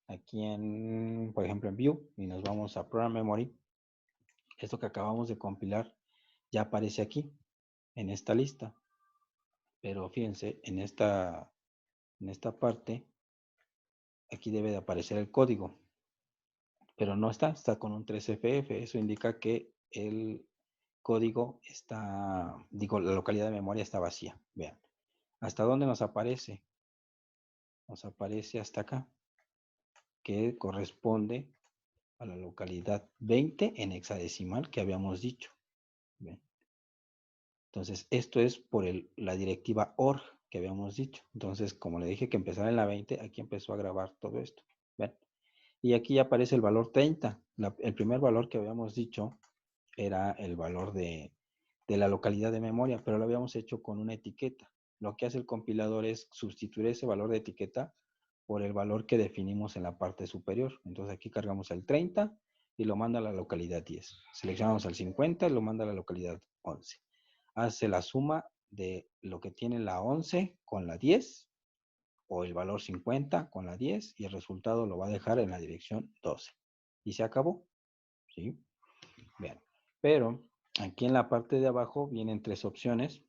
Speaker 2: aquí en, por ejemplo, en View, y nos vamos a Program Memory. Esto que acabamos de compilar ya aparece aquí, en esta lista. Pero fíjense, en esta parte, aquí debe de aparecer el código. Pero no está con un 3FF. Eso indica que el código está, digo, la localidad de memoria está vacía. Vean. ¿Hasta dónde nos aparece? Nos aparece hasta acá, que corresponde a la localidad 20 en hexadecimal que habíamos dicho. ¿Ven? Entonces, esto es por la directiva org que habíamos dicho. Entonces, como le dije que empezara en la 20, aquí empezó a grabar todo esto. ¿Ven? Y aquí aparece el valor 30. El primer valor que habíamos dicho era el valor de la localidad de memoria, pero lo habíamos hecho con una etiqueta. Lo que hace el compilador es sustituir ese valor de etiqueta por el valor que definimos en la parte superior. Entonces aquí cargamos el 30 y lo manda a la localidad 10. Seleccionamos el 50 y lo manda a la localidad 11. Hace la suma de lo que tiene la 11 con la 10 o el valor 50 con la 10 y el resultado lo va a dejar en la dirección 12. Y se acabó. ¿Sí? Bien. Pero aquí en la parte de abajo vienen tres opciones.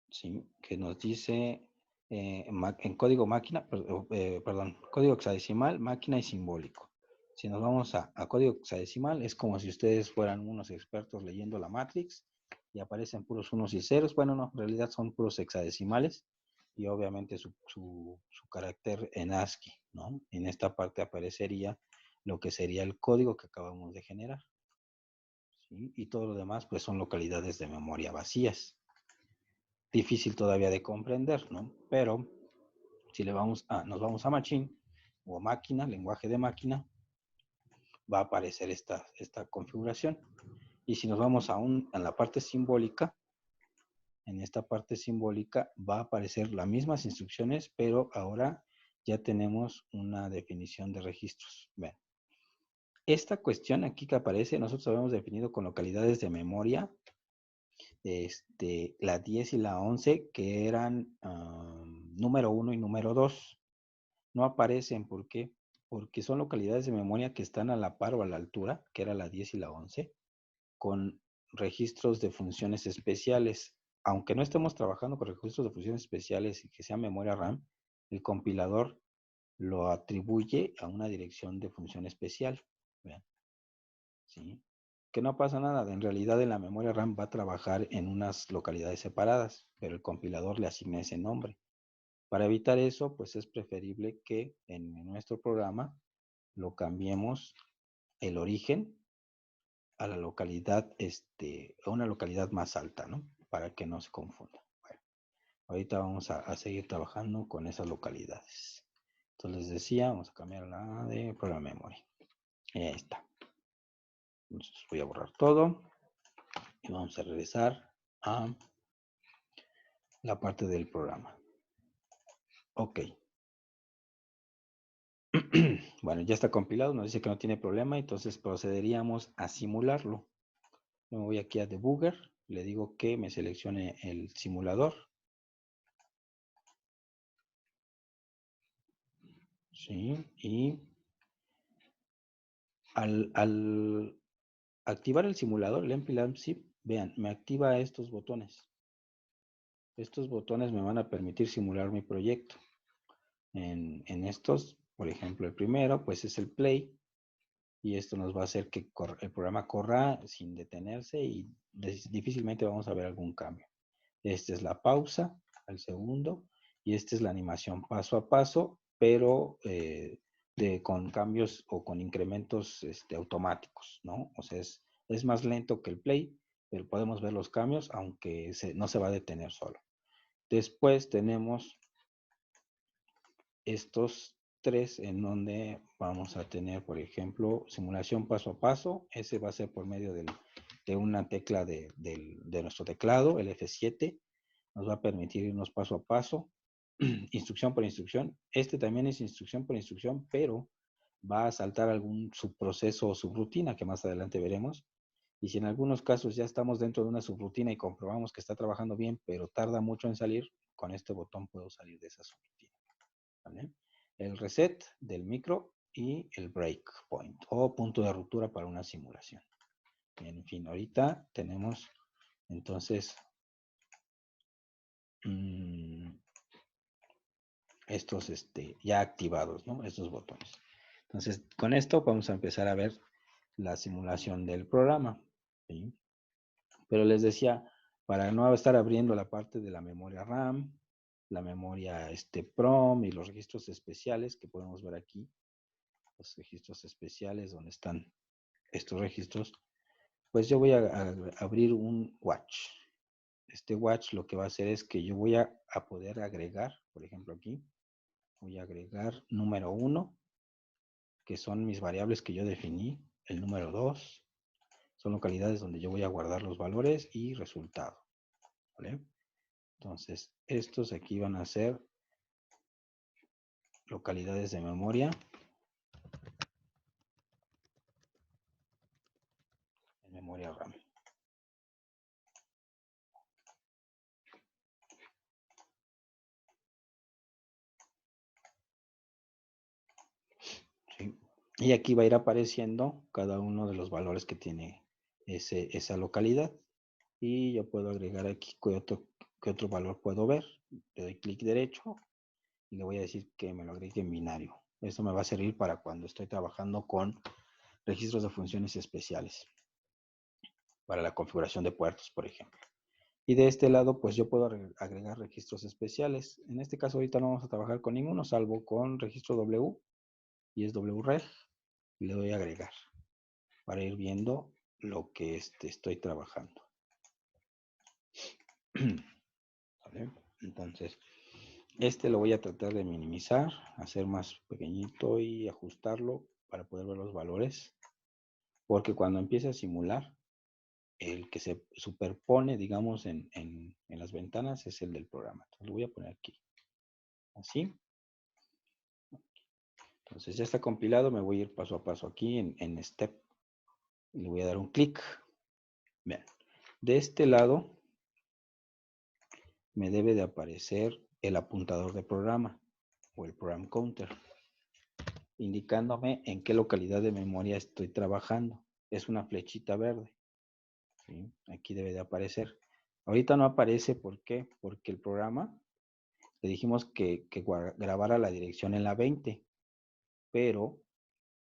Speaker 2: ¿Sí? Que nos dice en código máquina, perdón, código hexadecimal, máquina y simbólico. Si nos vamos a código hexadecimal, es como si ustedes fueran unos expertos leyendo la Matrix y aparecen puros unos y ceros. Bueno, no, en realidad son puros hexadecimales y obviamente su carácter en ASCII, ¿no? En esta parte aparecería lo que sería el código que acabamos de generar. ¿Sí? Y todo lo demás, pues son localidades de memoria vacías. Difícil todavía de comprender, ¿no? Pero si nos vamos a Machine o máquina, lenguaje de máquina, va a aparecer esta configuración. Y si nos vamos a la parte simbólica, en esta parte simbólica va a aparecer las mismas instrucciones, pero ahora ya tenemos una definición de registros. Vean. Esta cuestión aquí que aparece, nosotros habíamos definido con localidades de memoria, la 10 y la 11, que eran número 1 y número 2. No aparecen, ¿por qué? Porque son localidades de memoria que están a la par o a la altura, que era la 10 y la 11, con registros de funciones especiales. Aunque no estemos trabajando con registros de funciones especiales y que sea memoria RAM, el compilador lo atribuye a una dirección de función especial. Vean. ¿Sí? Que no pasa nada, en realidad en la memoria RAM va a trabajar en unas localidades separadas, pero el compilador le asigna ese nombre. Para evitar eso, pues es preferible que en nuestro programa lo cambiemos el origen a la localidad, a una localidad más alta, ¿no? Para que no se confunda. Bueno, ahorita vamos a seguir trabajando con esas localidades. Entonces les decía, vamos a cambiar la de Program Memory. Y ahí está. Entonces voy a borrar todo y vamos a regresar a la parte del programa. Ok. Bueno, ya está compilado, nos dice que no tiene problema, entonces procederíamos a simularlo. Me voy aquí a Debugger, le digo que me seleccione el simulador. Sí, y al activar el simulador, el MPLAB zip, vean, me activa estos botones. Estos botones me van a permitir simular mi proyecto. En estos, por ejemplo, el primero, pues es el play. Y esto nos va a hacer que el programa corra sin detenerse y difícilmente vamos a ver algún cambio. Esta es la pausa al segundo y esta es la animación paso a paso, pero con cambios o con incrementos automáticos, ¿no? O sea, es más lento que el play, pero podemos ver los cambios aunque no se va a detener solo. Después tenemos estos tres en donde vamos a tener, por ejemplo, simulación paso a paso. Ese va a ser por medio de una tecla de nuestro teclado, el F7. Nos va a permitir irnos paso a paso, instrucción por instrucción. Este también es instrucción por instrucción, pero va a saltar algún subproceso o subrutina que más adelante veremos. Y si en algunos casos ya estamos dentro de una subrutina y comprobamos que está trabajando bien, pero tarda mucho en salir, con este botón puedo salir de esa subrutina. ¿Vale? El reset del micro y el breakpoint o punto de ruptura para una simulación. Bien, en fin, ahorita tenemos entonces estos ya activados, ¿no? Estos botones. Entonces, con esto vamos a empezar a ver la simulación del programa. ¿Sí? Pero les decía, para no estar abriendo la parte de la memoria RAM, la memoria PROM y los registros especiales que podemos ver aquí, los registros especiales donde están estos registros, pues yo voy a abrir un watch. Este watch lo que va a hacer es que yo voy a poder agregar, por ejemplo aquí, voy a agregar número 1, que son mis variables que yo definí, el número 2, son localidades donde yo voy a guardar los valores y resultado. ¿Vale? Entonces, estos aquí van a ser localidades de memoria. En memoria RAM. ¿Sí? Y aquí va a ir apareciendo cada uno de los valores que tiene esa localidad. Y yo puedo agregar aquí qué otro valor puedo ver. Le doy clic derecho y le voy a decir que me lo agregue en binario. Esto me va a servir para cuando estoy trabajando con registros de funciones especiales. Para la configuración de puertos, por ejemplo. Y de este lado, pues yo puedo agregar registros especiales. En este caso, ahorita no vamos a trabajar con ninguno, salvo con registro W, y es WREG, y le doy a agregar, para ir viendo lo que estoy trabajando. ¿Vale? Entonces, lo voy a tratar de minimizar, hacer más pequeñito y ajustarlo para poder ver los valores, porque cuando empiece a simular, el que se superpone, digamos, en las ventanas es el del programa. Entonces lo voy a poner aquí. Así. Entonces ya está compilado. Me voy a ir paso a paso aquí en Step. Y le voy a dar un clic. Bien. De este lado me debe de aparecer el apuntador de programa o el program counter, indicándome en qué localidad de memoria estoy trabajando. Es una flechita verde. ¿Sí? Aquí debe de aparecer. Ahorita no aparece, ¿por qué? Porque el programa le dijimos que grabara la dirección en la 20, pero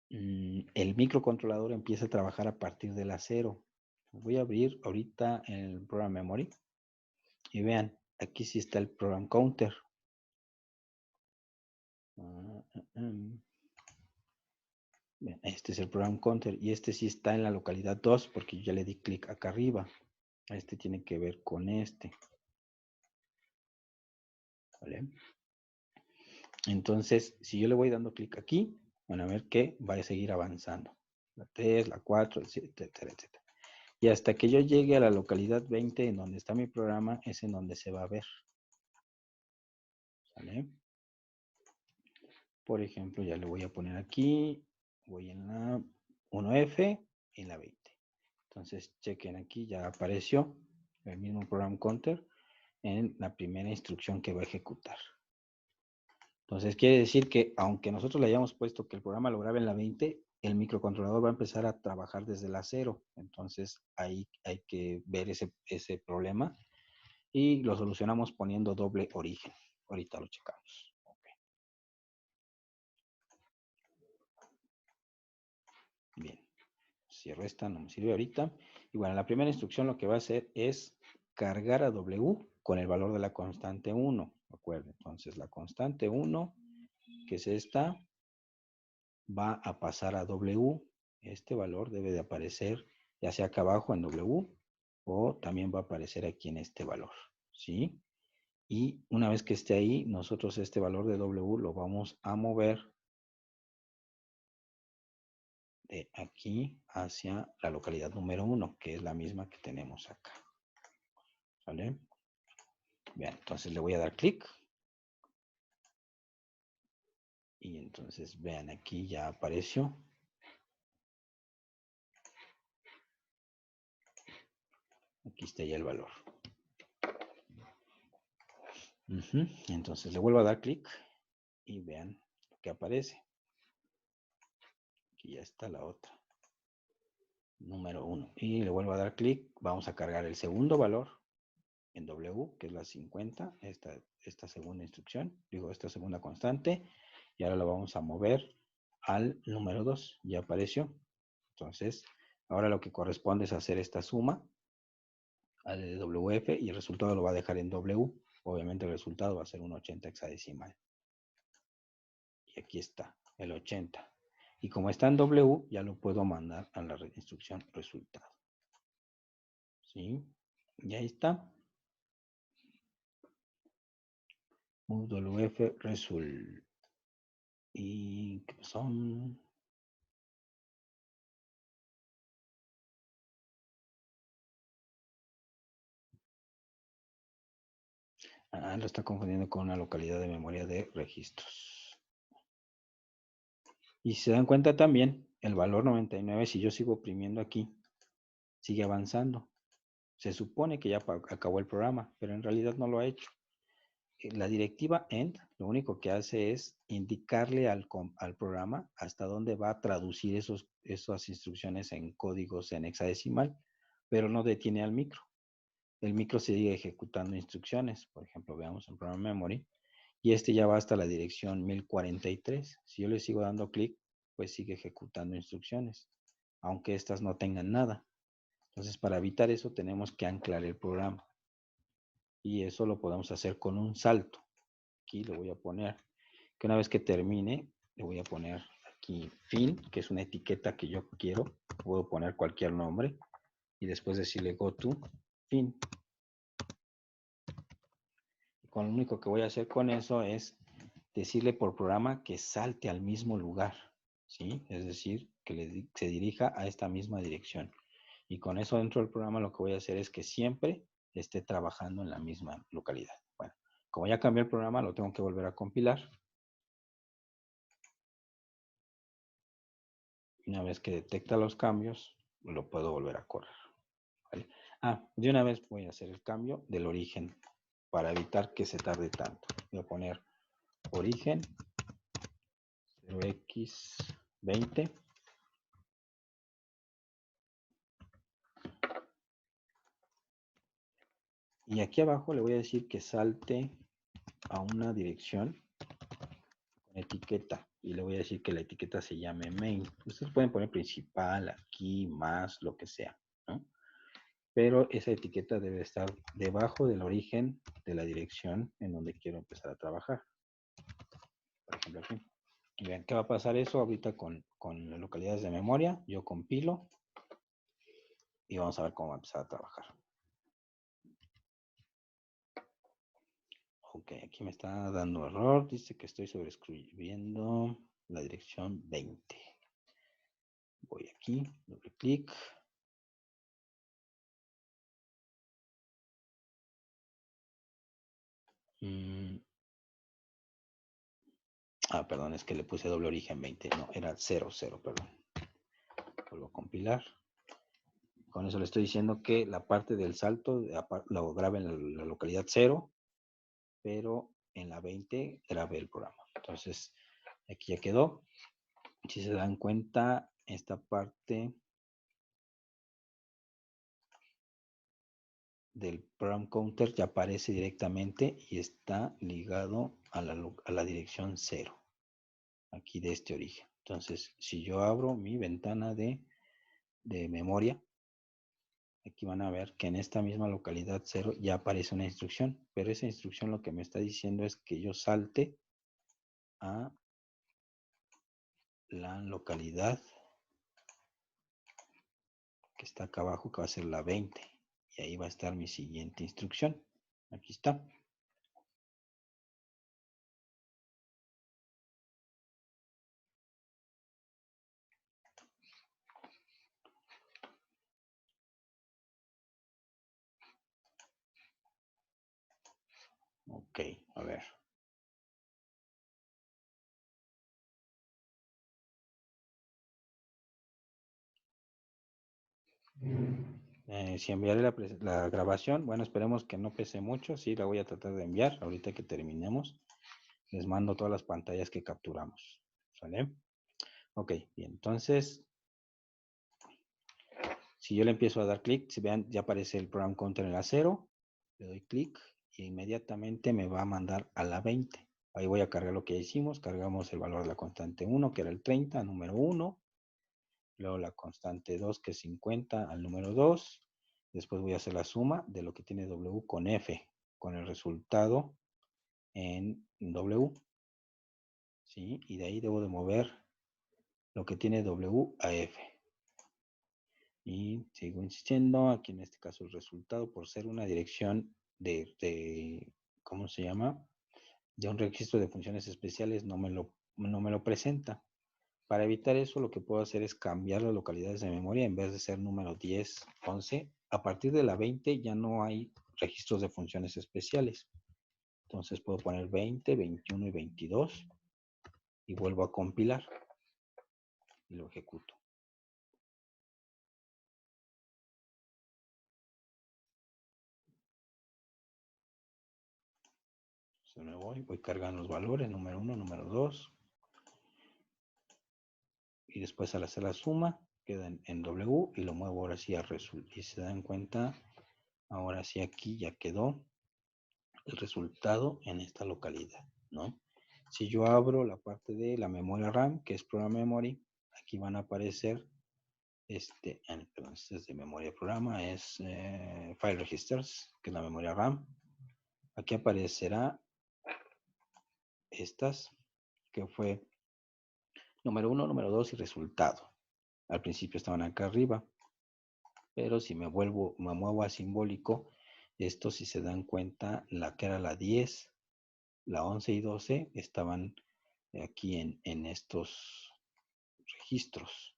Speaker 2: el microcontrolador empieza a trabajar a partir de la 0. Voy a abrir ahorita el program memory y vean, aquí sí está el program counter. Bien, este es el program counter y este sí está en la localidad 2 porque yo ya le di clic acá arriba. Este tiene que ver con este. ¿Vale? Entonces, si yo le voy dando clic aquí, van a ver que va a seguir avanzando. La 3, la 4, etcétera, etcétera. Y hasta que yo llegue a la localidad 20, en donde está mi programa, es en donde se va a ver. ¿Sale? Por ejemplo, ya le voy a poner aquí, voy en la 1F y en la 20. Entonces, chequen aquí, ya apareció el mismo program counter en la primera instrucción que va a ejecutar. Entonces, quiere decir que aunque nosotros le hayamos puesto que el programa lo grabe en la 20, el microcontrolador va a empezar a trabajar desde la 0. Entonces, ahí hay que ver ese problema y lo solucionamos poniendo doble origen. Ahorita lo checamos. Okay. Bien. Cierro esta, no me sirve ahorita. Y bueno, la primera instrucción lo que va a hacer es cargar a W con el valor de la constante 1. ¿De acuerdo? Entonces, la constante 1, que es esta, va a pasar a W. Este valor debe de aparecer ya sea acá abajo en W o también va a aparecer aquí en este valor. ¿Sí? Y una vez que esté ahí, nosotros este valor de W lo vamos a mover de aquí hacia la localidad número 1, que es la misma que tenemos acá. ¿Vale? Bien, entonces le voy a dar clic. Y entonces vean, aquí ya apareció. Aquí está ya el valor. Entonces le vuelvo a dar clic y vean lo que aparece. Aquí ya está la otra. Número 1. Y le vuelvo a dar clic. Vamos a cargar el segundo valor en W, que es la 50. Esta segunda instrucción. Digo, esta segunda constante. Y ahora lo vamos a mover al número 2. Ya apareció. Entonces, ahora lo que corresponde es hacer esta suma al de WF y el resultado lo va a dejar en W. Obviamente el resultado va a ser un 80 hexadecimal. Y aquí está, el 80. Y como está en W, ya lo puedo mandar a la instrucción resultado. ¿Sí? Y ahí está. Move WF result. ¿Y qué son? Lo está confundiendo con una localidad de memoria de registros. Y si se dan cuenta también, el valor 99, si yo sigo oprimiendo aquí, sigue avanzando. Se supone que ya acabó el programa, pero en realidad no lo ha hecho. La directiva end lo único que hace es indicarle al programa hasta dónde va a traducir esas instrucciones en códigos en hexadecimal, pero no detiene al micro. El micro sigue ejecutando instrucciones. Por ejemplo, veamos en Program Memory. Y este ya va hasta la dirección 1043. Si yo le sigo dando clic, pues sigue ejecutando instrucciones, aunque estas no tengan nada. Entonces, para evitar eso, tenemos que anclar el programa. Y eso lo podemos hacer con un salto. Aquí le voy a poner, que una vez que termine, le voy a poner aquí fin, que es una etiqueta que yo quiero. Puedo poner cualquier nombre. Y después decirle go to fin. Con lo único que voy a hacer con eso es decirle por programa que salte al mismo lugar, ¿sí? Es decir, que se dirija a esta misma dirección. Y con eso dentro del programa lo que voy a hacer es que siempre esté trabajando en la misma localidad. Bueno, como ya cambié el programa, lo tengo que volver a compilar. Una vez que detecta los cambios, lo puedo volver a correr. ¿Vale? De una vez voy a hacer el cambio del origen para evitar que se tarde tanto. Voy a poner origen 0x20. Y aquí abajo le voy a decir que salte a una dirección con etiqueta. Y le voy a decir que la etiqueta se llame main. Ustedes pueden poner principal, aquí, más, lo que sea, ¿no? Pero esa etiqueta debe estar debajo del origen de la dirección en donde quiero empezar a trabajar. Por ejemplo, aquí. Y vean, ¿qué va a pasar eso ahorita con las localidades de memoria? Yo compilo y vamos a ver cómo va a empezar a trabajar. Ok, aquí me está dando error. Dice que estoy sobreescribiendo la dirección 20. Voy aquí, doble clic. Perdón, es que le puse doble origen 20. No, era 00, perdón. Vuelvo a compilar. Con eso le estoy diciendo que la parte del salto lo grabe en la localidad 0, pero en la 20 grabe el programa. Entonces, aquí ya quedó. Si se dan cuenta, esta parte del program counter ya aparece directamente y está ligado a la dirección 0. Aquí de este origen. Entonces, si yo abro mi ventana de memoria, aquí van a ver que en esta misma localidad 0 ya aparece una instrucción, pero esa instrucción lo que me está diciendo es que yo salte a la localidad que está acá abajo, que va a ser la 20. Y ahí va a estar mi siguiente instrucción. Aquí está. Ok, a ver. Si enviaré la grabación, bueno, esperemos que no pese mucho. Sí, la voy a tratar de enviar ahorita que terminemos. Les mando todas las pantallas que capturamos. ¿Sale? Ok, bien. Entonces, si yo le empiezo a dar clic, si vean, ya aparece el program counter en la 0. Le doy clic y inmediatamente me va a mandar a la 20. Ahí voy a cargar lo que ya hicimos. Cargamos el valor de la constante 1, que era el 30, número 1. Luego la constante 2, que es 50, al número 2. Después voy a hacer la suma de lo que tiene W con F, con el resultado en W. ¿Sí? Y de ahí debo de mover lo que tiene W a F. Y sigo insistiendo, aquí en este caso el resultado, por ser una dirección de ¿cómo se llama? De un registro de funciones especiales, no me lo presenta. Para evitar eso, lo que puedo hacer es cambiar las localidades de memoria. En vez de ser número 10, 11, a partir de la 20 ya no hay registros de funciones especiales. Entonces puedo poner 20, 21 y 22 y vuelvo a compilar y lo ejecuto. Entonces me voy cargando los valores, número 1, número 2. Y después al hacer la suma, queda en W y lo muevo ahora sí a resultado. Y se dan cuenta, ahora sí aquí ya quedó el resultado en esta localidad, ¿no? Si yo abro la parte de la memoria RAM, que es Program Memory, aquí van a aparecer, perdón, este es de memoria programa, es File Registers, que es la memoria RAM. Aquí aparecerá estas, que fue número 1, número 2 y resultado. Al principio estaban acá arriba, pero si me muevo a simbólico, esto si se dan cuenta, la que era la 10, la 11 y 12 estaban aquí en estos registros,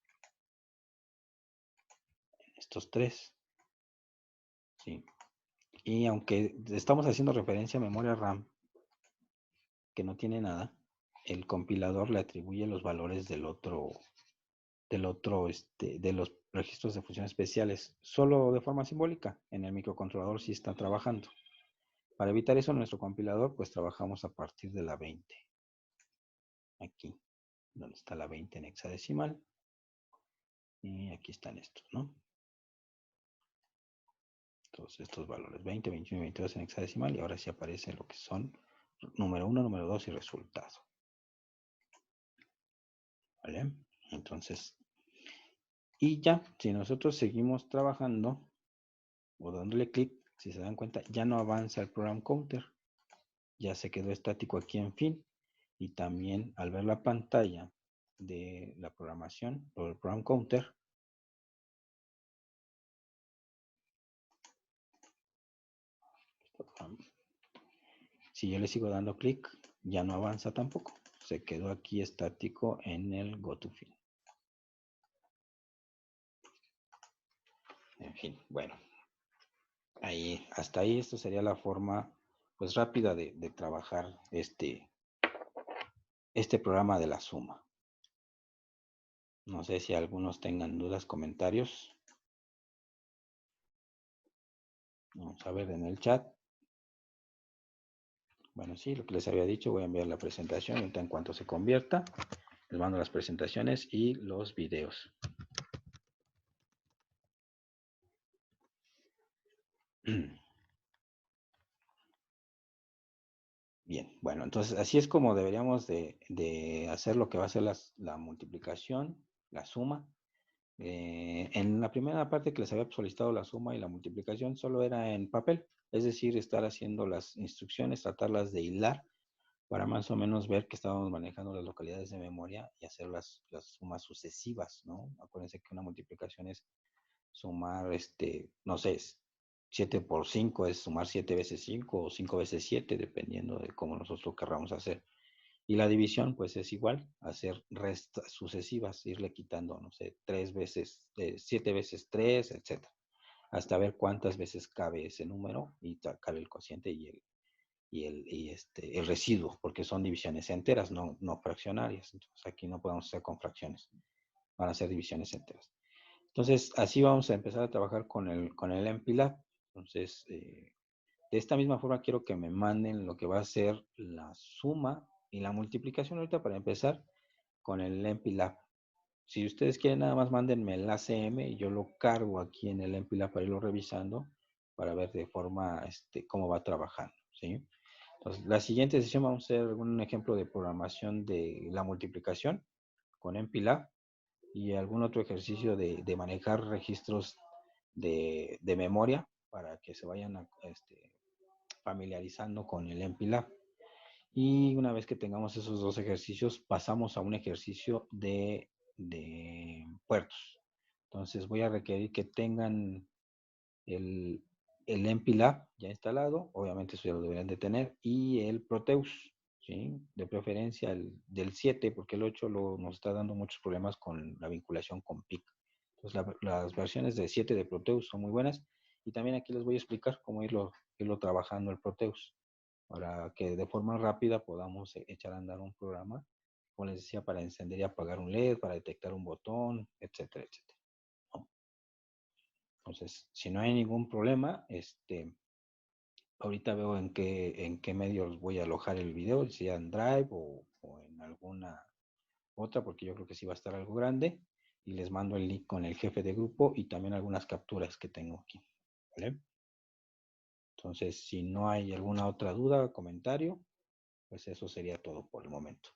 Speaker 2: estos tres, ¿sí? Y aunque estamos haciendo referencia a memoria RAM, que no tiene nada, el compilador le atribuye los valores de los registros de funciones especiales, solo de forma simbólica. En el microcontrolador sí está trabajando. Para evitar eso, nuestro compilador, pues trabajamos a partir de la 20. Aquí, donde está la 20 en hexadecimal. Y aquí están estos, ¿no? Todos estos valores, 20, 21 y 22 en hexadecimal. Y ahora sí aparece lo que son número 1, número 2 y resultado. ¿Vale? Entonces, y ya, si nosotros seguimos trabajando o dándole clic, si se dan cuenta, ya no avanza el program counter. Ya se quedó estático aquí en fin. Y también al ver la pantalla de la programación o el program counter, si yo le sigo dando clic, ya no avanza tampoco. Se quedó aquí estático en el GoToFin. En fin, bueno. Ahí, hasta ahí, esto sería la forma pues rápida de trabajar este programa de la suma. No sé si algunos tengan dudas, comentarios. Vamos a ver en el chat. Bueno, sí, lo que les había dicho, voy a enviar la presentación. Ahorita en cuanto se convierta, les mando las presentaciones y los videos. Bien, bueno, entonces así es como deberíamos de hacer lo que va a ser la multiplicación, la suma. En la primera parte que les había solicitado la suma y la multiplicación solo era en papel, es decir, estar haciendo las instrucciones, tratarlas de hilar para más o menos ver que estábamos manejando las localidades de memoria y hacer las sumas sucesivas, ¿no? Acuérdense que una multiplicación es sumar, no sé, 7 por 5 es sumar 7 veces 5 o 5 veces 7, dependiendo de cómo nosotros querramos hacer. Y la división, pues es igual, hacer restas sucesivas, irle quitando, no sé, 3 veces, 7 veces 3, etc. Hasta ver cuántas veces cabe ese número y sacar el cociente y el residuo, porque son divisiones enteras, no fraccionarias. Entonces aquí no podemos hacer con fracciones, van a ser divisiones enteras. Entonces, así vamos a empezar a trabajar con el MPLAB. Entonces, de esta misma forma quiero que me manden lo que va a ser la suma y la multiplicación ahorita para empezar con el MPLAB. Si ustedes quieren nada más mándenme el ACM y yo lo cargo aquí en el MPLAB para irlo revisando para ver de forma cómo va trabajando, ¿sí? Entonces, la siguiente sesión vamos a hacer un ejemplo de programación de la multiplicación con MPLAB y algún otro ejercicio de manejar registros de memoria para que se vayan familiarizando con el MPLAB. Y una vez que tengamos esos dos ejercicios, pasamos a un ejercicio de puertos. Entonces voy a requerir que tengan el MPLAB ya instalado, obviamente eso ya lo deberían de tener, y el Proteus, ¿sí? De preferencia del 7, porque el 8 nos está dando muchos problemas con la vinculación con PIC. Entonces las versiones de 7 de Proteus son muy buenas, y también aquí les voy a explicar cómo irlo trabajando el Proteus, para que de forma rápida podamos echar a andar un programa, como les decía, para encender y apagar un LED, para detectar un botón, etcétera, etcétera, ¿no? Entonces, si no hay ningún problema, ahorita veo en qué medios voy a alojar el video, si en Drive o en alguna otra, porque yo creo que sí va a estar algo grande, y les mando el link con el jefe de grupo y también algunas capturas que tengo aquí, ¿vale? Entonces, si no hay alguna otra duda o comentario, pues eso sería todo por el momento.